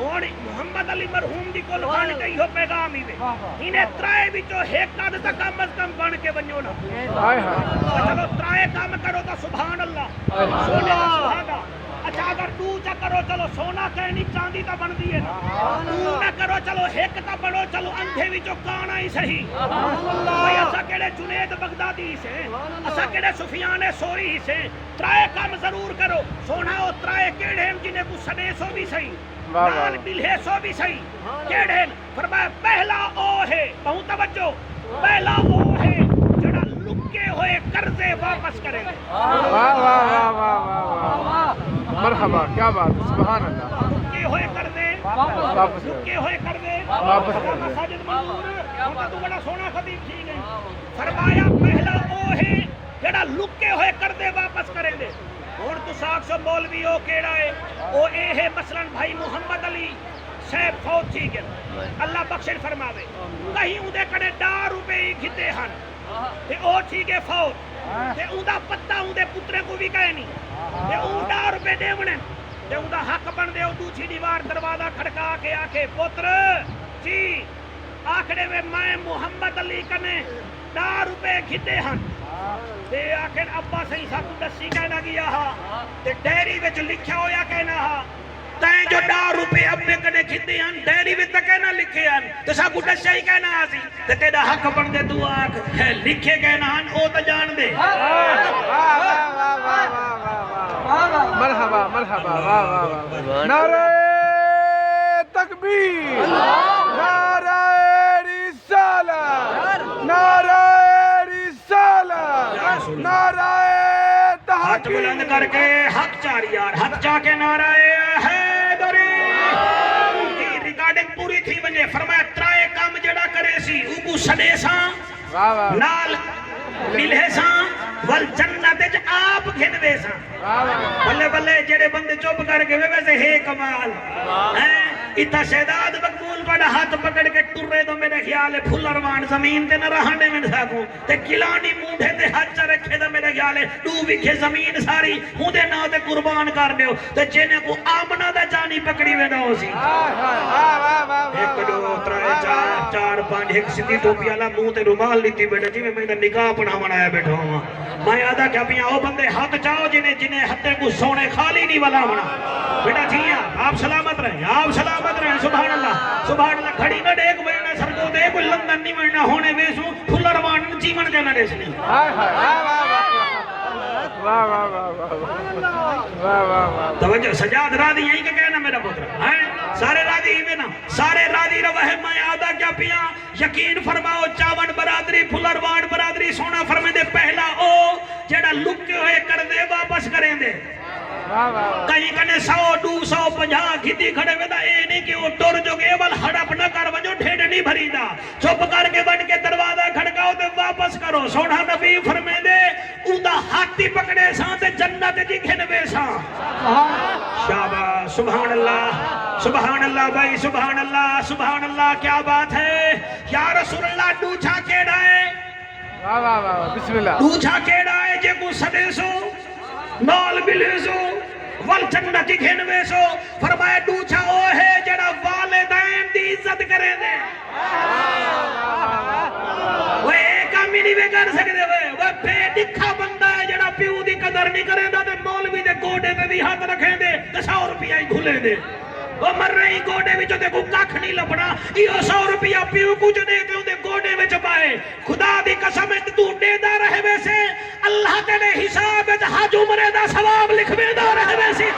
Speaker 1: اور محمد علی مرحوم دی کول بن کے ہو پیغام ہی دے انہیں ترائے وچوں ایک قد تک کم از کم بن کے ونجو نا
Speaker 3: ہائے ہائے
Speaker 1: چلو ترائے کام کرو تو سبحان اللہ سونے کا سہاگا اچھا اگر تو چا کرو چلو سونا کہنی چاندی تا بن دیئے نا تو نہ کرو چلو ایک تا بڑو چلو اندھے وچوں کانا ہی صحیح بھئی اسا کیڑے جنید بغدادی سے اسا کیڑے سفیان سوری سے ترائے کام ضرور کرو سونا او ترائے کیڑے ہم جنہیں کو سدیسو بھی صحیح نال بلہیسو بھی صحیح کیڑے ہیں فرمایا پہلا او ہے بہت توجہ پہلا او ہے جڑا لکے ہوئے قرضے واپس کرے گا
Speaker 3: واہ واہ واہ واہ واہ مرحبا کیا بات ہے سبحان اللہ
Speaker 1: لکے ہوئے قرضے
Speaker 3: واپس
Speaker 1: لکے ہوئے قرضے
Speaker 3: واپس کر دے
Speaker 1: مساجد منور ہوتا تو بڑا سونا خطیب تھی گئی فرمایا پہلا او ہے جڑا لکے ہوئے قرضے واپس کریں دے اور تو ساکھ سو مولوی او کیڑا ہے او اے ہے مثلا بھائی محمد علی صاحب فوت تھی گئے اللہ بخشن فرماوے کہیں اندے کڑے 10 روپے ہی گھتے ہن تے او تھی گئے فوت تے اوندا پتہ اندے پترے کو بھی کہے نہیں تے اون 10 روپے دے ونے تے اوندا حق بن دے او دوسری دیوار دروازہ کھڑکا کے آکھے پتر جی آکھڑے وے میں محمد علی کنے 10 روپے گھتے ہن تے آخر ابا صحیح ساکو دسی کہنا گیا ہا تے ڈیری وچ لکھیا ہویا کہنا ہا تائیں جو 10 روپے ابے کنے کھندے ہن ڈیری وچ تے کہنا لکھے ہن تے ساکو دسیا ہی کہنا سی تے تیرا حق بن دے تو آکھ لکھے کہنا ہن او تے جان دے
Speaker 3: واہ واہ واہ واہ واہ مرحبا مرحبا واہ واہ واہ نعرہ تکبیر نعرہ رسالت نعرہ نعرہ
Speaker 1: ہاتھ
Speaker 3: تحقیق
Speaker 1: بلند کر کے حق چار یار حق چاہ کے نعرہ حیدری کی ریکارڈنگ پوری تھی بنے فرمایا ترائے کام جڑا کرے سی اوکو سدیساں
Speaker 3: واہ واہ
Speaker 1: نال ملہیساں والجنت وچ آپ گھنویساں بلے بلے جڑے بندے چپ کر کے ویسے ہے کمال ہیں اتھا شہداد مقبول بڑا ہاتھ پکڑ کے ٹرے تو میرے خیال ہے پھلروان زمین تے نہ رہنے میں ساکوں تے کلانی مونڈے تے ہاتھ چا رکھے دا میرے خیال ہے ڈو وکھے زمین ساری ہوں دے نا تے قربان کر دیو تے جینے کو آمنہ دا جانی پکڑی وے دا ہو سی ایک دو ترائے چار پانچ ایک سدھی ٹوپی والا منہ تے رومال لیتی بیٹھا جی میں نکاح اپنا بنایا بیٹھا ہوں میں آدھا کیا پیا او بندے ہاتھ چاہو جنہیں ہتھے کو سونے خالی نہیں والا ہونا بیٹا جی آپ سلامت رہیں سبحان اللہ کھڑی نہ ڈیک بڑھنا سرکو دے کوئی لندن نہیں بڑھنا ہونے ویسوں پھلروان جیون کے نہ ریسنی توجہ سجاد راضی یہیں کہ کہنا میرا پتر سارے راضی ہی نا سارے راضی روہ میں آدھا کیا پیا یقین فرماؤ چاون برادری پھلروان برادری سونا فرمے دے پہلا او جیڑا لکے ہوئے کر دے واپس کریں دے کہیں کنے 100 250 گھتی کھڑے ویدہ اے نہیں کہ وہ ٹور جو گے بل ہڑپ نہ کر وجو ڈھیڑ نہیں بھری دا چپ کر کے بن کے دروازہ کھڑکاؤ دے واپس کرو سونا نبی فرمے دے اوندا ہاتھی پکڑے ساں تے جنت جی گھنوے ساں شاباش سبحان اللہ بھائی سبحان اللہ کیا بات ہے یا رسول اللہ ڈوچھا کیڑا ہے
Speaker 3: بسم اللہ
Speaker 1: ڈوچھا کیڑا ہے جے کو سدے سو نال بلے سو والجنت گھنوے سو فرمایا ڈوچھا او ہے جڑا والدین دی عزت کرے دے وہ ایک آمی نہیں بے کر سکتے وہ بے دکھا بندہ ہے جڑا پیو دی قدر نہیں کرے دا تے مولوی دے کوڑے پہ بھی ہاتھ رکھیں دے 100 روپیہ ہی کھلے دے وہ مر رہی گوڑے وچ تے کو ککھ نہیں لبنا ایو 100 روپیہ پیو کچھ دے کے اون دے گوڑے وچ پائے خدا دی قسم تو ڈےدا رہے ویسے اللہ تیرے حساب وچ حج عمرے دا ثواب لکھویندا رہے ویسے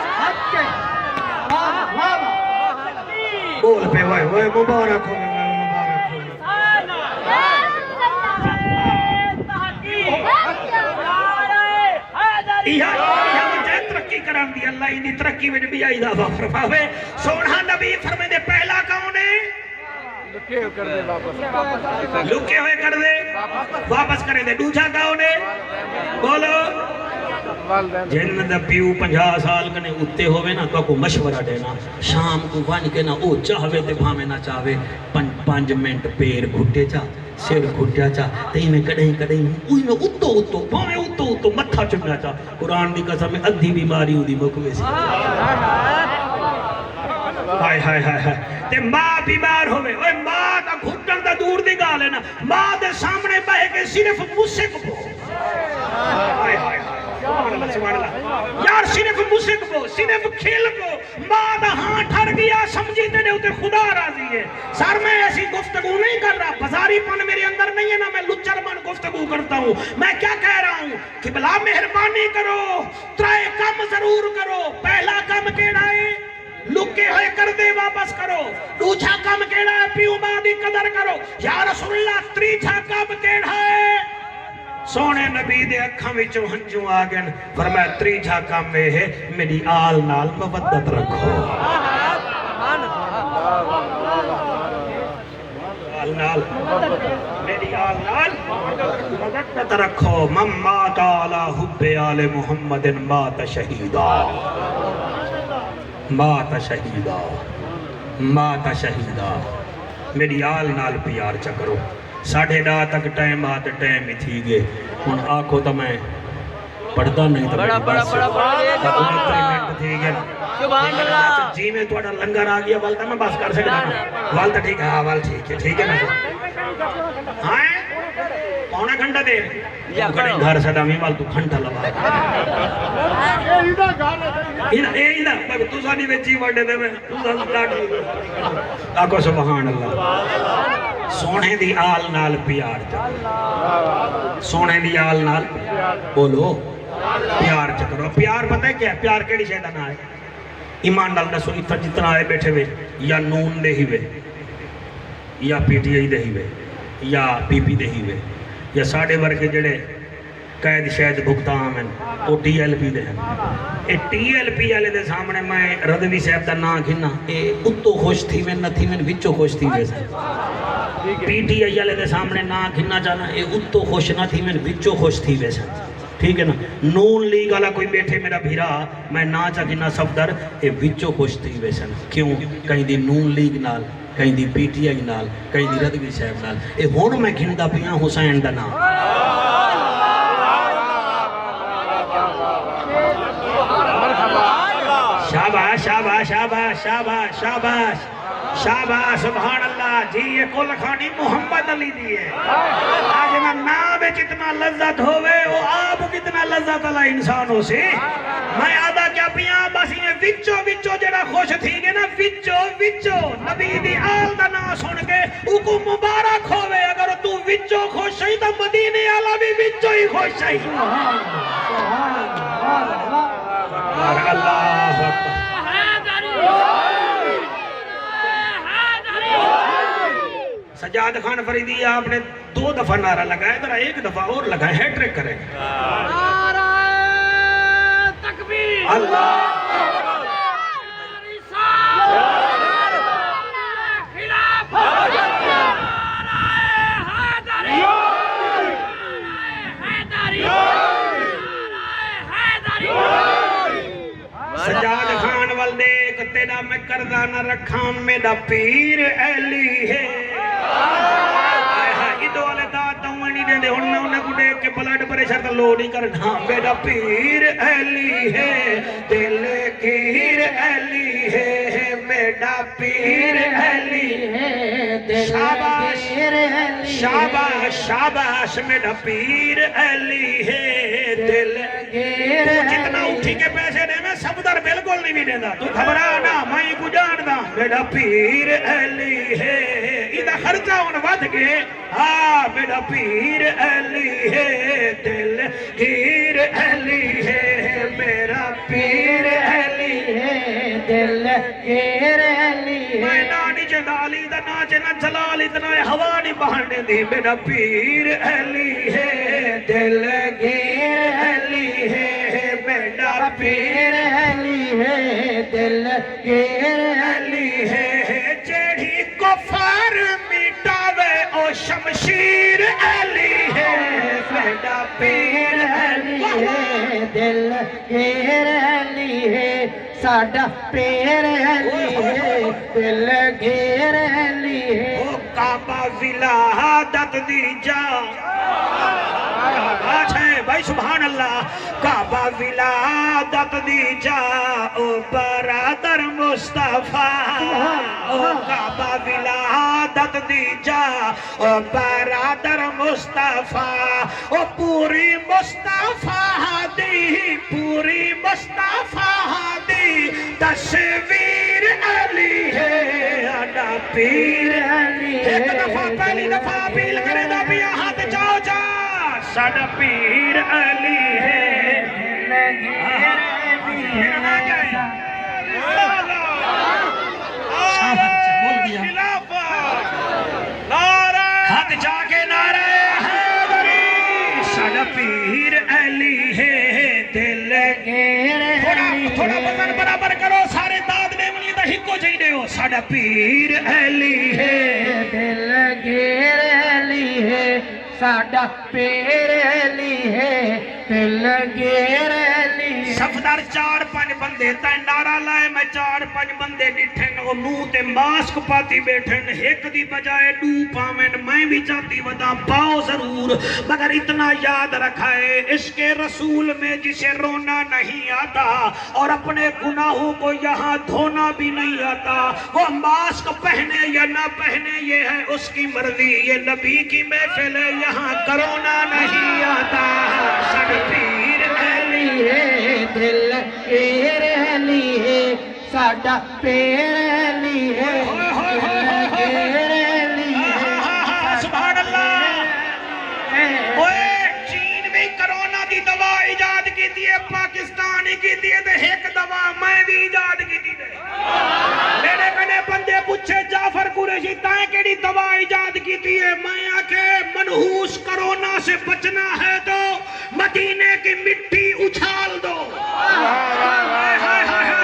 Speaker 1: بول پہ وائے وائے مبارک ہو ترقی کران دی اللہ ہی دی ترقی میں بھی آئی دا فرماوے سونا نبی فرمے دے پہلا کون ہے لکے ہوئے کر دے واپس کرے دے دوجہ کون ہے بولو جن دا پیو 50 سال کنے اتے ہوئے نا تو کو مشورہ دینا شام کو وان کے نا او چاہوے تے بھامے نہ چاہوے 5 منٹ پیر گھٹے چاہ سر گھٹیا چاہ تہی میں کڑیں اوئی میں اتو بھامے اتو متھا چمیا چاہ قرآن دی قسم میں ادھی بیماری ہو دی مکوے سے ہائے ہائے ہائے تے ماں بیمار ہوئے اوے ماں دا گھٹن دا دور دی گال ہے نا ماں دے سامنے بہے کے صرف مسک پو ہائے ہائے سبحان اللہ یار صرف مسک پو صرف کھیل پو ماں دا ہاں ٹھر گیا سمجھی تے ہوتے خدا راضی ہے سر میں ایسی گفتگو نہیں کر رہا بازاری پن میرے اندر نہیں ہے نا میں لچر من گفتگو کرتا ہوں میں کیا کہہ رہا ہوں کہ بلا مہربانی کرو ترائے کم ضرور کرو پہلا کم کیڑا ہے لکے ہوئے کر دے واپس کرو دوجھا کم کیڑا ہے پیو ماں دی قدر کرو یا رسول اللہ تریجھا کم کیڑا ہے سونے نبی دے اکھاں وچوں ہنجوں آگن فرمایا تریجھا کم ہے میری آل نال مودت رکھو آل نال میری آل نال مودت رکھو من مات علی حب آل محمد مات شہیدا مات شہیدہ مات شہیدہ میری آل نال پیار چکرو 10:30 تک ٹائم آتے ٹائم ہی تھی گئے ان آنکھوں تو میں پڑھتا نہیں تو میری بات سے 29 منٹ تھی گئے جی میں توڑا لنگر آگیا والتا میں بس کر سکتا ہوں والتا ٹھیک ہے ہاں وال ٹھیک ہے نا ہاں پونا گھنٹہ دے کڑیں گھر صدا میں وال تو گھنٹہ لبا تو سانی ویچی بڑھے دے میں آکو سبحان اللہ سونے دی آل نال پیار چکرو سونے دی آل نال بولو پیار چکرو پیار پتہ ہے کیا پیار کیڑی شہدہ نہ آئے ایمان ڈال دسو اتنا جتنا آئے بیٹھے ہوئے یا نون دے ہی ہوئے یا پی ٹی آئی دے ہی ہوئے یا پی پی دے ہی ہوئے یا ساڑھے ورگے جڑے قید شاید بھگتام ہیں وہ ٹی ایل پی دے ہیں اے ٹی ایل پی والے دے سامنے میں رضوی صاحب دا نام گھنا اے اتو خوش تھی میں نہ تھی میں وچو خوش تھی ویسے پی ٹی آئی والے دے سامنے نام گھنا جانا اے اتو خوش نہ تھی میں وچو خوش تھی ویسے ٹھیک ہے نا نون لیگ والا کوئی بیٹھے میرا بھیرا میں ناچا گھنا صفدر اے وچو خوش تھی ویسے کیوں کہیں دی نون لیگ نال کہیں دی پی ٹی آئی نال کہیں دی رضوی صاحب نال اے ہون میں گھندا پیاں حسین دا نام شاباش شاباش شاباش شاباش شاباش شاباش سبحان اللہ جی یہ کل خانی محمد علی دی ہے آج میں نام جتنا لذت ہوئے وہ آپ کتنا لذت اللہ انسان ہو سے میں آدھا کیا پیاں بس یہ وچو جڑا خوش تھی گے نا وچو نبی دی آل دا نا سن کے اکو مبارک ہوئے اگر تو وچو خوش ہے تو مدینے آلہ بھی وچو ہی خوش ہے اللہ سجاد خان فریدی آپ نے 2 دفعہ نعرہ لگائے ذرا 1 دفعہ اور لگائے ہیٹرک کریں
Speaker 4: نعرہ تکبیر
Speaker 1: اللہ سجاد خان والدے تیرا میں کردہ نہ رکھاں میرا پیر اہلی ہے ادو والے داد دوانی دے دے ہن میں انہیں کو دیکھ کے بلڈ پریشر تا لو نہیں کرنا میرا پیر اہلی ہے دل گیر اہلی ہے میرا پیر اہلی ہے شاباش شاباش شاباش میرا پیر علی ہے دل
Speaker 2: گیر
Speaker 1: تو جتنا اٹھی کے پیسے دے میں سب در بالکل نہیں بھی دینا تو گھبرانا میں کو جاندا میرا پیر علی ہے ادھا خرچہ ان ود گئے ہاں میرا پیر علی ہے دل گیر علی ہے میرا پیر علی
Speaker 2: ہے دل گیر علی
Speaker 1: میں
Speaker 2: ہے
Speaker 1: نانی جدالی دا ناچے نہ جلال اتنا ہوا نہیں بہانے دی میرا پیر علی ہے دل
Speaker 2: گیر
Speaker 1: علی ہے میرا
Speaker 2: پیر علی ہے دل گیر
Speaker 1: علی ہے جیڑی کفر مٹاوے او شمشیر علی ہے میرا
Speaker 2: پیر علی ہے دل گیر علی ہے ساڈا پیر علی ہے دل گیر علی ہے
Speaker 1: او کعبہ ولادت دی جا اچھے بھائی سبحان اللہ کعبہ ولادت دی جا او برادر مصطفیٰ او کعبہ ولادت دی جا او برادر مصطفیٰ او پوری مصطفیٰ دی تصویر علی ہے اڈا پیر
Speaker 2: علی ہے
Speaker 1: ایک دفعہ پہلی دفعہ اپیل کرے دا بھی ہاتھ جاؤ جا ساڈا پیر علی ہے ہاتھ جا کے نعرہ حیدری ساڈا پیر علی ہے دل
Speaker 2: گیر
Speaker 1: تھوڑا وزن برابر کرو سارے داد دے منی دا ہکو چاہیے ہو ساڈا پیر علی ہے
Speaker 2: دل گیر علی ہے ساڈا پیر علی ہے دل گیر علی
Speaker 1: صفدر 4-5 بندے تائیں نعرہ لائے میں 4-5 بندے ڈٹھن اور منہ تے ماسک پاتی بیٹھن ایک دی بجائے 2 پاویں میں بھی چاہتی ودا پاؤ ضرور مگر اتنا یاد رکھا ہے اس کے رسول میں جسے رونا نہیں آتا اور اپنے گناہوں کو یہاں دھونا بھی نہیں آتا وہ ماسک پہنے یا نہ پہنے یہ ہے اس کی مرضی یہ نبی کی محفل ہے یہاں کرونا نہیں آتا ساڈا پیر
Speaker 2: علی ہے دل گیر علی ہے ساڈا پیر علی ہے گیر علی ہے
Speaker 1: سبحان اللہ اوے چین میں کرونا دی دوا ایجاد کی تھی ہے پاکستان ہی کی تھی ہے تو ایک دوا میں بھی ایجاد کی تھی ہے میرے کنے بندے پوچھے جعفر قریشی تائیں کیڑی دوا ایجاد کی تھی ہے میں آکے منحوس کرونا سے بچنا ہے تو مدینے کی مٹی اچھال دو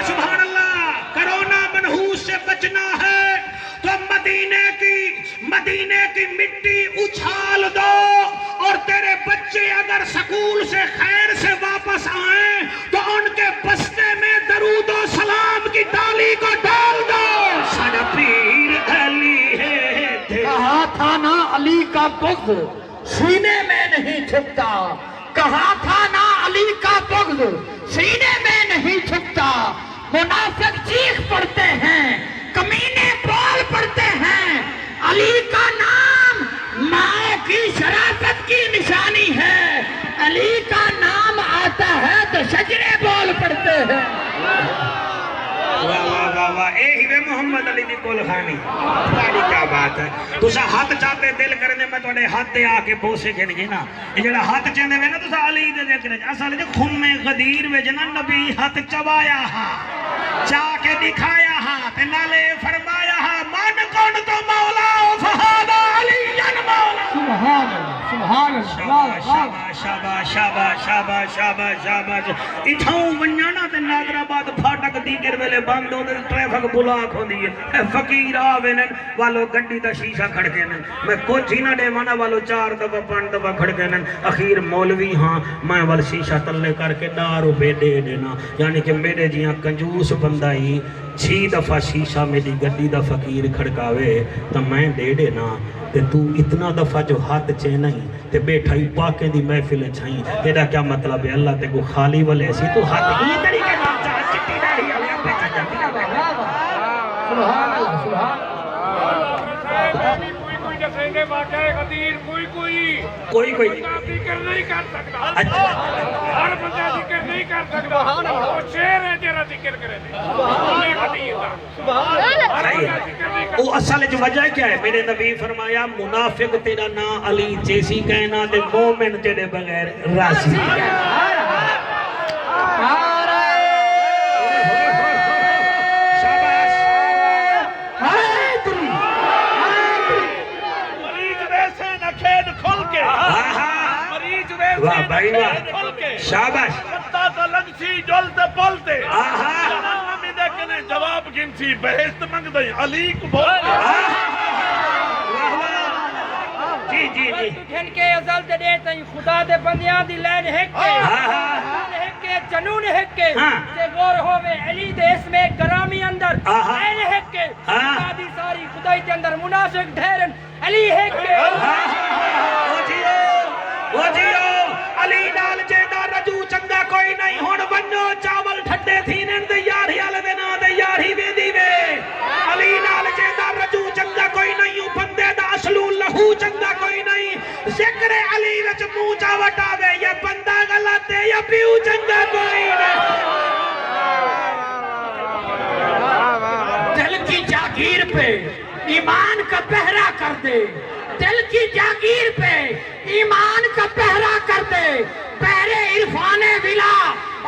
Speaker 1: سبحان اللہ کرونا منحوس سے بچنا ہے تو مدینے کی مٹی اچھال دو اور تیرے بچے اگر سکول سے خیر سے واپس آئیں تو ان کے بستے میں درود و سلام کی ڈالی کو ڈال دو ساڈا پیر علی ہے
Speaker 2: کہا تھا نا علی کا بغض سینے میں نہیں چھپتا کہا تھا نا علی کا بغض سینے میں نہیں چھپتا منافق چیخ پڑتے ہیں کمینے بول پڑتے ہیں علی کا نام ماں کی شرافت کی نشانی ہے علی کا نام آتا ہے تو شجرے بول پڑتے ہیں
Speaker 1: واہ واہ واہ واہ اے ہی محمد علی دی کول خانی تاری کیا بات ہے تسا ہاتھ چاہتے دل کرنے میں توڑے ہاتھ دے آکے بوسے گھن گی نا یہ جڑا ہاتھ چاہتے ہوئے نا تسا علی دے ذکر اصل جو خم غدیر میں جنا نبی ہاتھ چوایا ہاں چاہ کے دکھایا ہاں تے نالے فرمایا ہاں من کون تو مولا فہادہ علی جن مولا
Speaker 2: سبحان اللہ سبحان
Speaker 1: شاباش شاباش شاباش شاباش شاباش شاباش اتھاؤں ونجانا تے ناظر آباد پھاٹک دیگر ویلے بند ہو دے ٹریفک بلاک ہو دیئے فقیر آوینن والو گنڈی دا شیشہ کھڑکینن میں کچھ ہی نہ دے مانا والو 4 دفعہ 5 دفعہ کھڑکینن اخیر مولوی ہاں میں وال شیشہ تلے کر کے 10 روپے دے دینا یعنی کہ میرے جیاں کنجوس بندہ ہی 6 دفعہ شیشہ میری گڈی دا فقیر کھڑکاوے تو میں دے دینا تے تو اتنا دفعہ جو ہاتھ چے نہیں تے بیٹھا ہی پاکیں دی محفل چھائیں تیرا کیا مطلب ہے اللہ تے کو خالی والے ایسی تو ہاتھ ہی طریقے نام چاہا چٹی داڑھی آویا پیچھا جاتی
Speaker 2: سبحان اللہ سبحان
Speaker 4: کے واقعہ غدیر کوئی
Speaker 1: کوئی
Speaker 4: بندہ ذکر نہیں کر سکتا
Speaker 1: اچھا
Speaker 4: ہر بندہ ذکر نہیں کر سکتا وہ شیر ہے جرا ذکر کرے دے غدیر دا
Speaker 1: صحیح ہے وہ اصل جو وجہ کیا ہے میرے نبی فرمایا منافق تیرا نا علی جیسی کہنا دے مومن تیرے بغیر راضی واہ بھائی واہ شاباش
Speaker 5: پتا تو لگ سی جولتے پولتے ہمیں دیکھنے جواب گن سی بہشت منگ دیں علی کو بولتے
Speaker 1: جی جی جی
Speaker 6: گھن کے ازل تے دے تائیں خدا دے بندیاں دی لین ہکے ہکے جنون ہکے تے غور ہووے علی دے اسم گرامی اندر لین ہکے خدا دی ساری خدائی دے اندر منافق ڈھیرن علی ہکے
Speaker 1: وہ جیو علی نال جیدہ رجو چنگا کوئی نہیں ہون بنو چاول ٹھٹے تھینن دے یار ہی آلے دے نا دے یار ہی بے دیوے علی نال جیدہ رجو چنگا کوئی نہیں بندے دا اصلو لہو چنگا کوئی نہیں ذکر علی وچ منہ چاوٹ آوے یا بندہ غلط ہے یا پیو چنگا کوئی نہیں
Speaker 2: دل کی جاگیر پہ ایمان کا پہرا کر دے دل کی جاگیر پہ ایمان کا پہرا کر دے پہرے عرفان ولا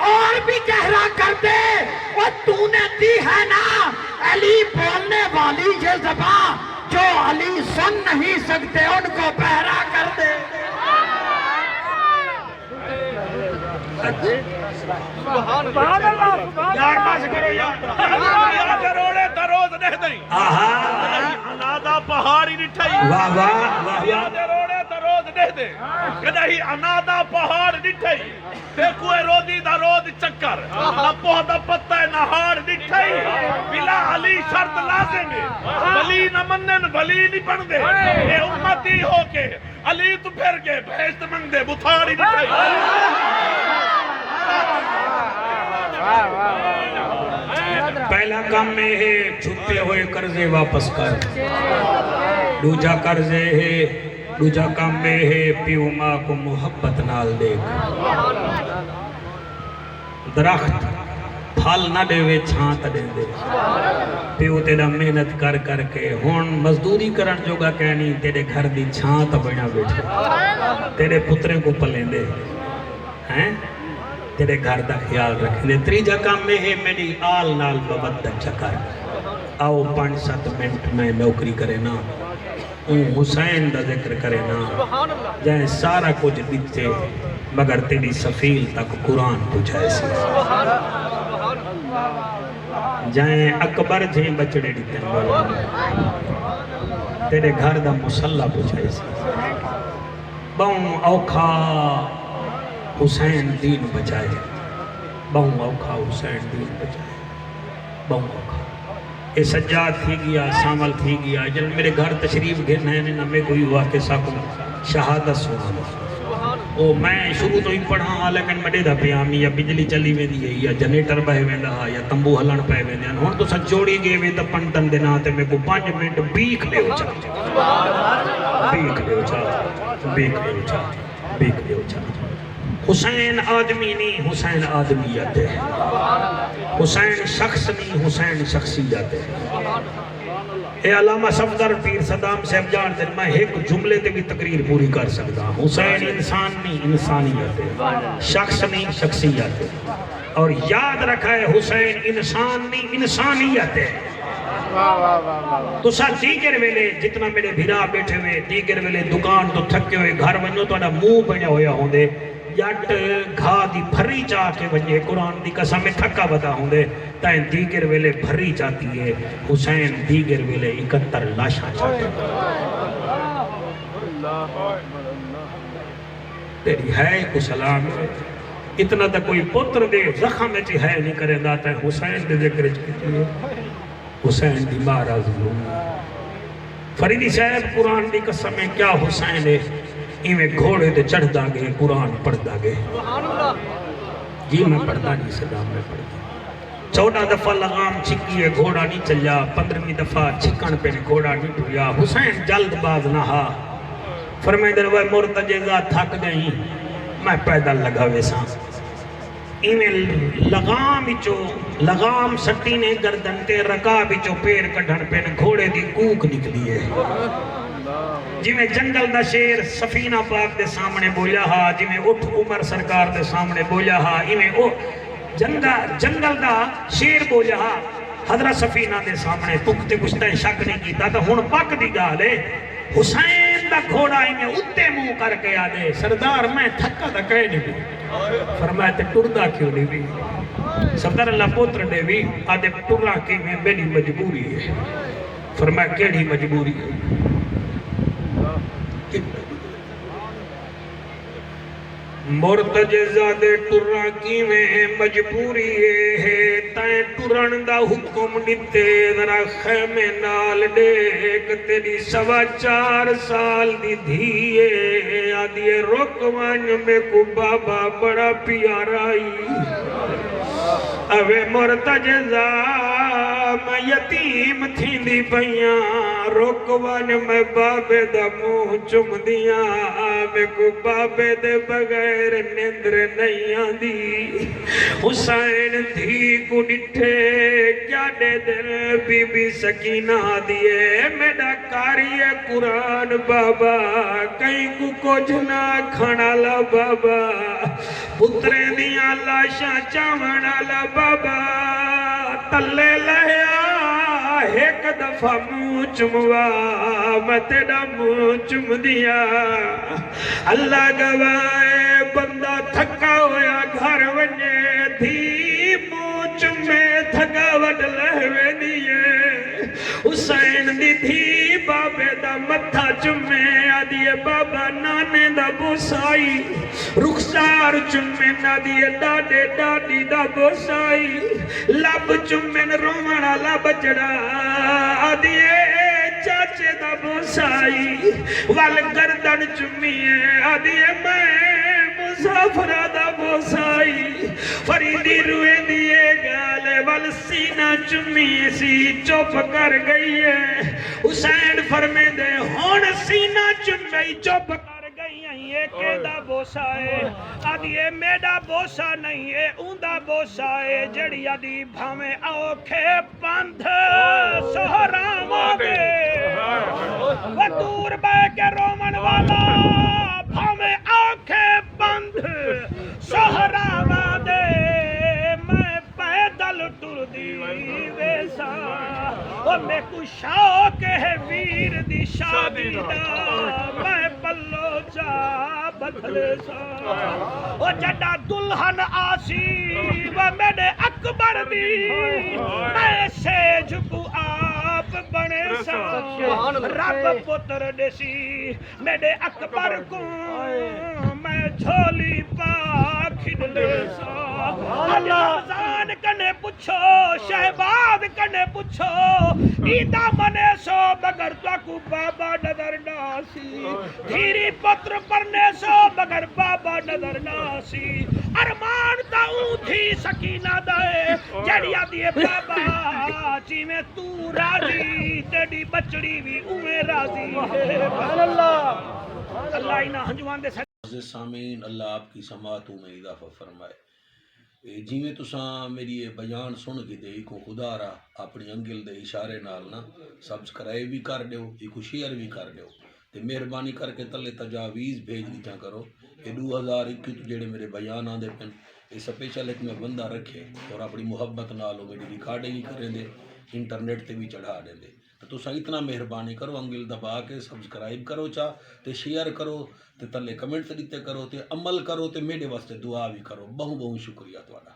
Speaker 2: اور بھی گہرا کر دے وہ تو نے دی ہے نا علی بولنے والی یہ زبان جو علی سن نہیں سکتے ان کو پہرا کر دے
Speaker 1: یار پاس کرو
Speaker 5: یا جروڑے دروز نہ دیں انادا پہاڑی نٹھائی
Speaker 1: واہ واہ واہ
Speaker 5: یا جروڑے دروز نہ دیں کدہی انادا پہاڑ نٹھائی تے کوئے رودی دا رود چکر نہ پوہ دا پتہ نہ ہاڑ نٹھائی بلا علی شرط لازم ہے بلی نہ منن بلی نہیں بن دے اے امتی ہو کے علی تو پھر کے بہشت منگ دے بتھاڑی نٹھائی
Speaker 1: پہلا کام میں ہے چھپے ہوئے قرضے واپس کر دوجا قرضے ہے دوجا کام میں ہے پیو ماں کو محبت نال دیکھ درخت پھل نہ دے وے چھانت دے دے پیو تیرا محنت کر کر کے ہون مزدوری کرن جوگا کہنی تیرے گھر دی چھانت بنا بیٹھے تیرے پترے کو پلیں دے ہیں تیرے گھر دا خیال رکھیں دے تریجا کام میں ہے میری آل نال ببدن چکر آؤ 5-7 منٹ میں نوکری کرے نا حسین دا ذکر کرے نا جائیں سارا کچھ دیتے مگر تیری سفیل تک قرآن پوچھائے سی جائیں اکبر جھیں بچڑے دیتے تیرے گھر دا مسلح پوچھائے سی بہوں اوکھا حسین دین بچائے بہوں اوکھا حسین دین بچائے بہوں اوکھا اے سجاد تھی گیا سامل تھی گیا جن میرے گھر تشریف گھن ہے نہ میں کوئی ہوا کہ ساکوں شہادت سنا او میں شروع تو ہی پڑھا ہاں لیکن مڈے دا پیامی یا بجلی چلی وے دی یا جنریٹر بہے وے دا یا تمبو ہلن پہ وے دیا ہون تو سا جوڑی گئے وے تا پنٹن دینا تے میں کو 5 منٹ بیک لے اچھا بیک لے اچھا بیک لے اچھا بیک لے اچھا حسین آدمی نہیں حسین آدمیت ہے حسین شخص نہیں حسین شخصیت ہے اے علامہ صفدر پیر صدام صاحب جان دن میں ایک جملے تے بھی تقریر پوری کر سکتا ہوں حسین انسان نہیں انسانیت ہے شخص نہیں شخصیت ہے اور یاد رکھا ہے حسین انسان نہیں انسانیت ہے تو سا دیگر ویلے جتنا میرے بھیرا بیٹھے ہوئے دیگر ویلے دکان تو تھکے ہوئے گھر بنو تو منہ بنیا ہویا ہوں دے جٹ گھا دی بھری چاہ کے بنجے قرآن دی قسم میں تھکا بتا ہوں دے تائیں دیگر ویلے بھری چاہتی ہے حسین دیگر ویلے 71 لاشاں چاہتے تیری ہے کو سلام اتنا تا کوئی پتر دے زخم چی ہے نہیں کرے داتا ہے حسین دے ذکر چکتی ہے حسین دی مہاراز ہوں فریدی صاحب قرآن دی قسم میں کیا حسین ہے میں گھوڑے تے چڑھ دا گئے قرآن پڑھ دا گئے جی میں پڑھ دا نہیں صدا میں پڑھ دا 14 دفعہ لگام چھکی ہے گھوڑا نہیں چلیا، 15ویں دفعہ چھکن پہ گھوڑا نہیں ٹریا۔ حسین جلد باز نہ ہا، فرمائے دن وہ مرتجزہ تھک گئی میں پیدل لگا ویسا، ایویں لگام سٹی نے گردن تے رکا بچو پیر کڈھن پہ گھوڑے دی کوک نکلی ہے۔ جی میں جنگل دا شیر سفینہ پاک دے سامنے بولیا ہا، جی میں اٹھ عمر سرکار دے سامنے بولیا ہا، ایویں جنگل دا شیر بولیا ہا حضرت سفینہ دے سامنے تکتے کچھ تے شک نہیں کیتا۔ تو ہن پک دی گال ہے، حسین دا گھوڑا ایویں اتے منہ کر کے آدے سردار میں تھکا دا کہے نہیں بھی، فرمایا تے ٹردا کیوں نہیں بھی؟ سردار اللہ پوتر نے بھی آدھے ٹرا کی میں میری مجبوری ہے۔ فرمایا کیڑی مجبوری ہے؟ مرتجزہ دے ٹرا کی میں مجبوری ہے، تائیں ٹرن دا حکم نتے ذرا خیمے نال ڈیک تیری 4.25 سال دی دھیے آدھیے رک ون میں کو بابا بڑا پیارا ہی اوے مرتجزہ میں یتیم تھی دی پہیاں رک ون میں بابے دا منہ چم دیاں میں کو بابے دے بغیر نیندر نہیں آندی۔ حسین دھی کو ڈٹھے کیا دے دل بی بی سکینہ دیئے میڈا کاری قرآن بابا کہیں کو کچھ نہ کھانا لا بابا پترے دیاں لاشاں چاونا لا بابا تلے لہیا ایک دفعہ منہ چموا میں تیرا منہ چم دیا۔ اللہ گوائے بندہ تھکا ہویا گھر ونجے دھی منہ چمے تھکاوٹ لہوے دیئے۔ حسین دی دھی بابے دا متھا چمے آدھیے بابا نانے دا بوسائی، رخسار چمے آدھیے ڈاڈے ڈاڈی دا بوسائی، لب چمے رومنا لب چڑا آدھیے چاچے دا بوسائی، وال گردن چمیے آدھیے میں مسافرہ دا بوسائی، فریدی روئے دیئے گالے وال سینہ چمیے سی چوپ کر گئی ہے۔ حسین فرمے دے ہون سینہ چمی چوپ کر گئی ہیں یہ کیدہ بوسا ہے آدھیے میڈا بوسا نہیں ہے اوندہ بوسا ہے جڑی آدھی بھامے اوکھے پندھ سہرام آگے وہ دور بے کے رومن والا بھامے اوکھے پندھ سہرام آدھے میں پیدل ٹر دی ویسا اور میں کو شوق ہے ویر دی شادی دا میں پلو جا بدلے سا او جڑا دلہن آسی وہ میرے اکبر دی میں سیج کو آپ بنے سا رب پتر دیسی میرے اکبر کو میں جھولی پا کھڈلے سا اللہ کنے پچھو شہباد کنے پچھو ایدہ منے سو مگر تو کو بابا نظر ناسی دھیری پتر پرنے سو مگر بابا نظر ناسی ارمان تا اونتھی سکینہ دائے جڑیا دیئے بابا چی میں تو راضی تیڑی بچڑی بھی اوے راضی اللہ انہا ہنجوان دے
Speaker 7: عزیز سامعین اللہ آپ کی سماعتوں میں اضافہ فرمائے۔ جی میں تساں میری یہ بیان سن کے دے کو خدا را اپنی انگل دے اشارے نال نا سبسکرائب بھی کر دیو ایک شیئر بھی کر دیو تے مہربانی کر کے تلے تجاویز بھیج دیتا کرو کہ 2021 جڑے میرے بیان آندے پن یہ سپیشل ایک میں بندہ رکھے اور اپنی محبت نالو میری ریکارڈنگ کریں دے انٹرنیٹ تے بھی چڑھا دیں دے تو تساں اتنا مہربانی کرو انگل دبا کے سبسکرائب کرو چاہ تے شیئر کرو تے تلے کمنٹ دیتے کرو تے عمل کرو تے میرے واسطے دعا بھی کرو بہت بہت شکریہ تواڈا۔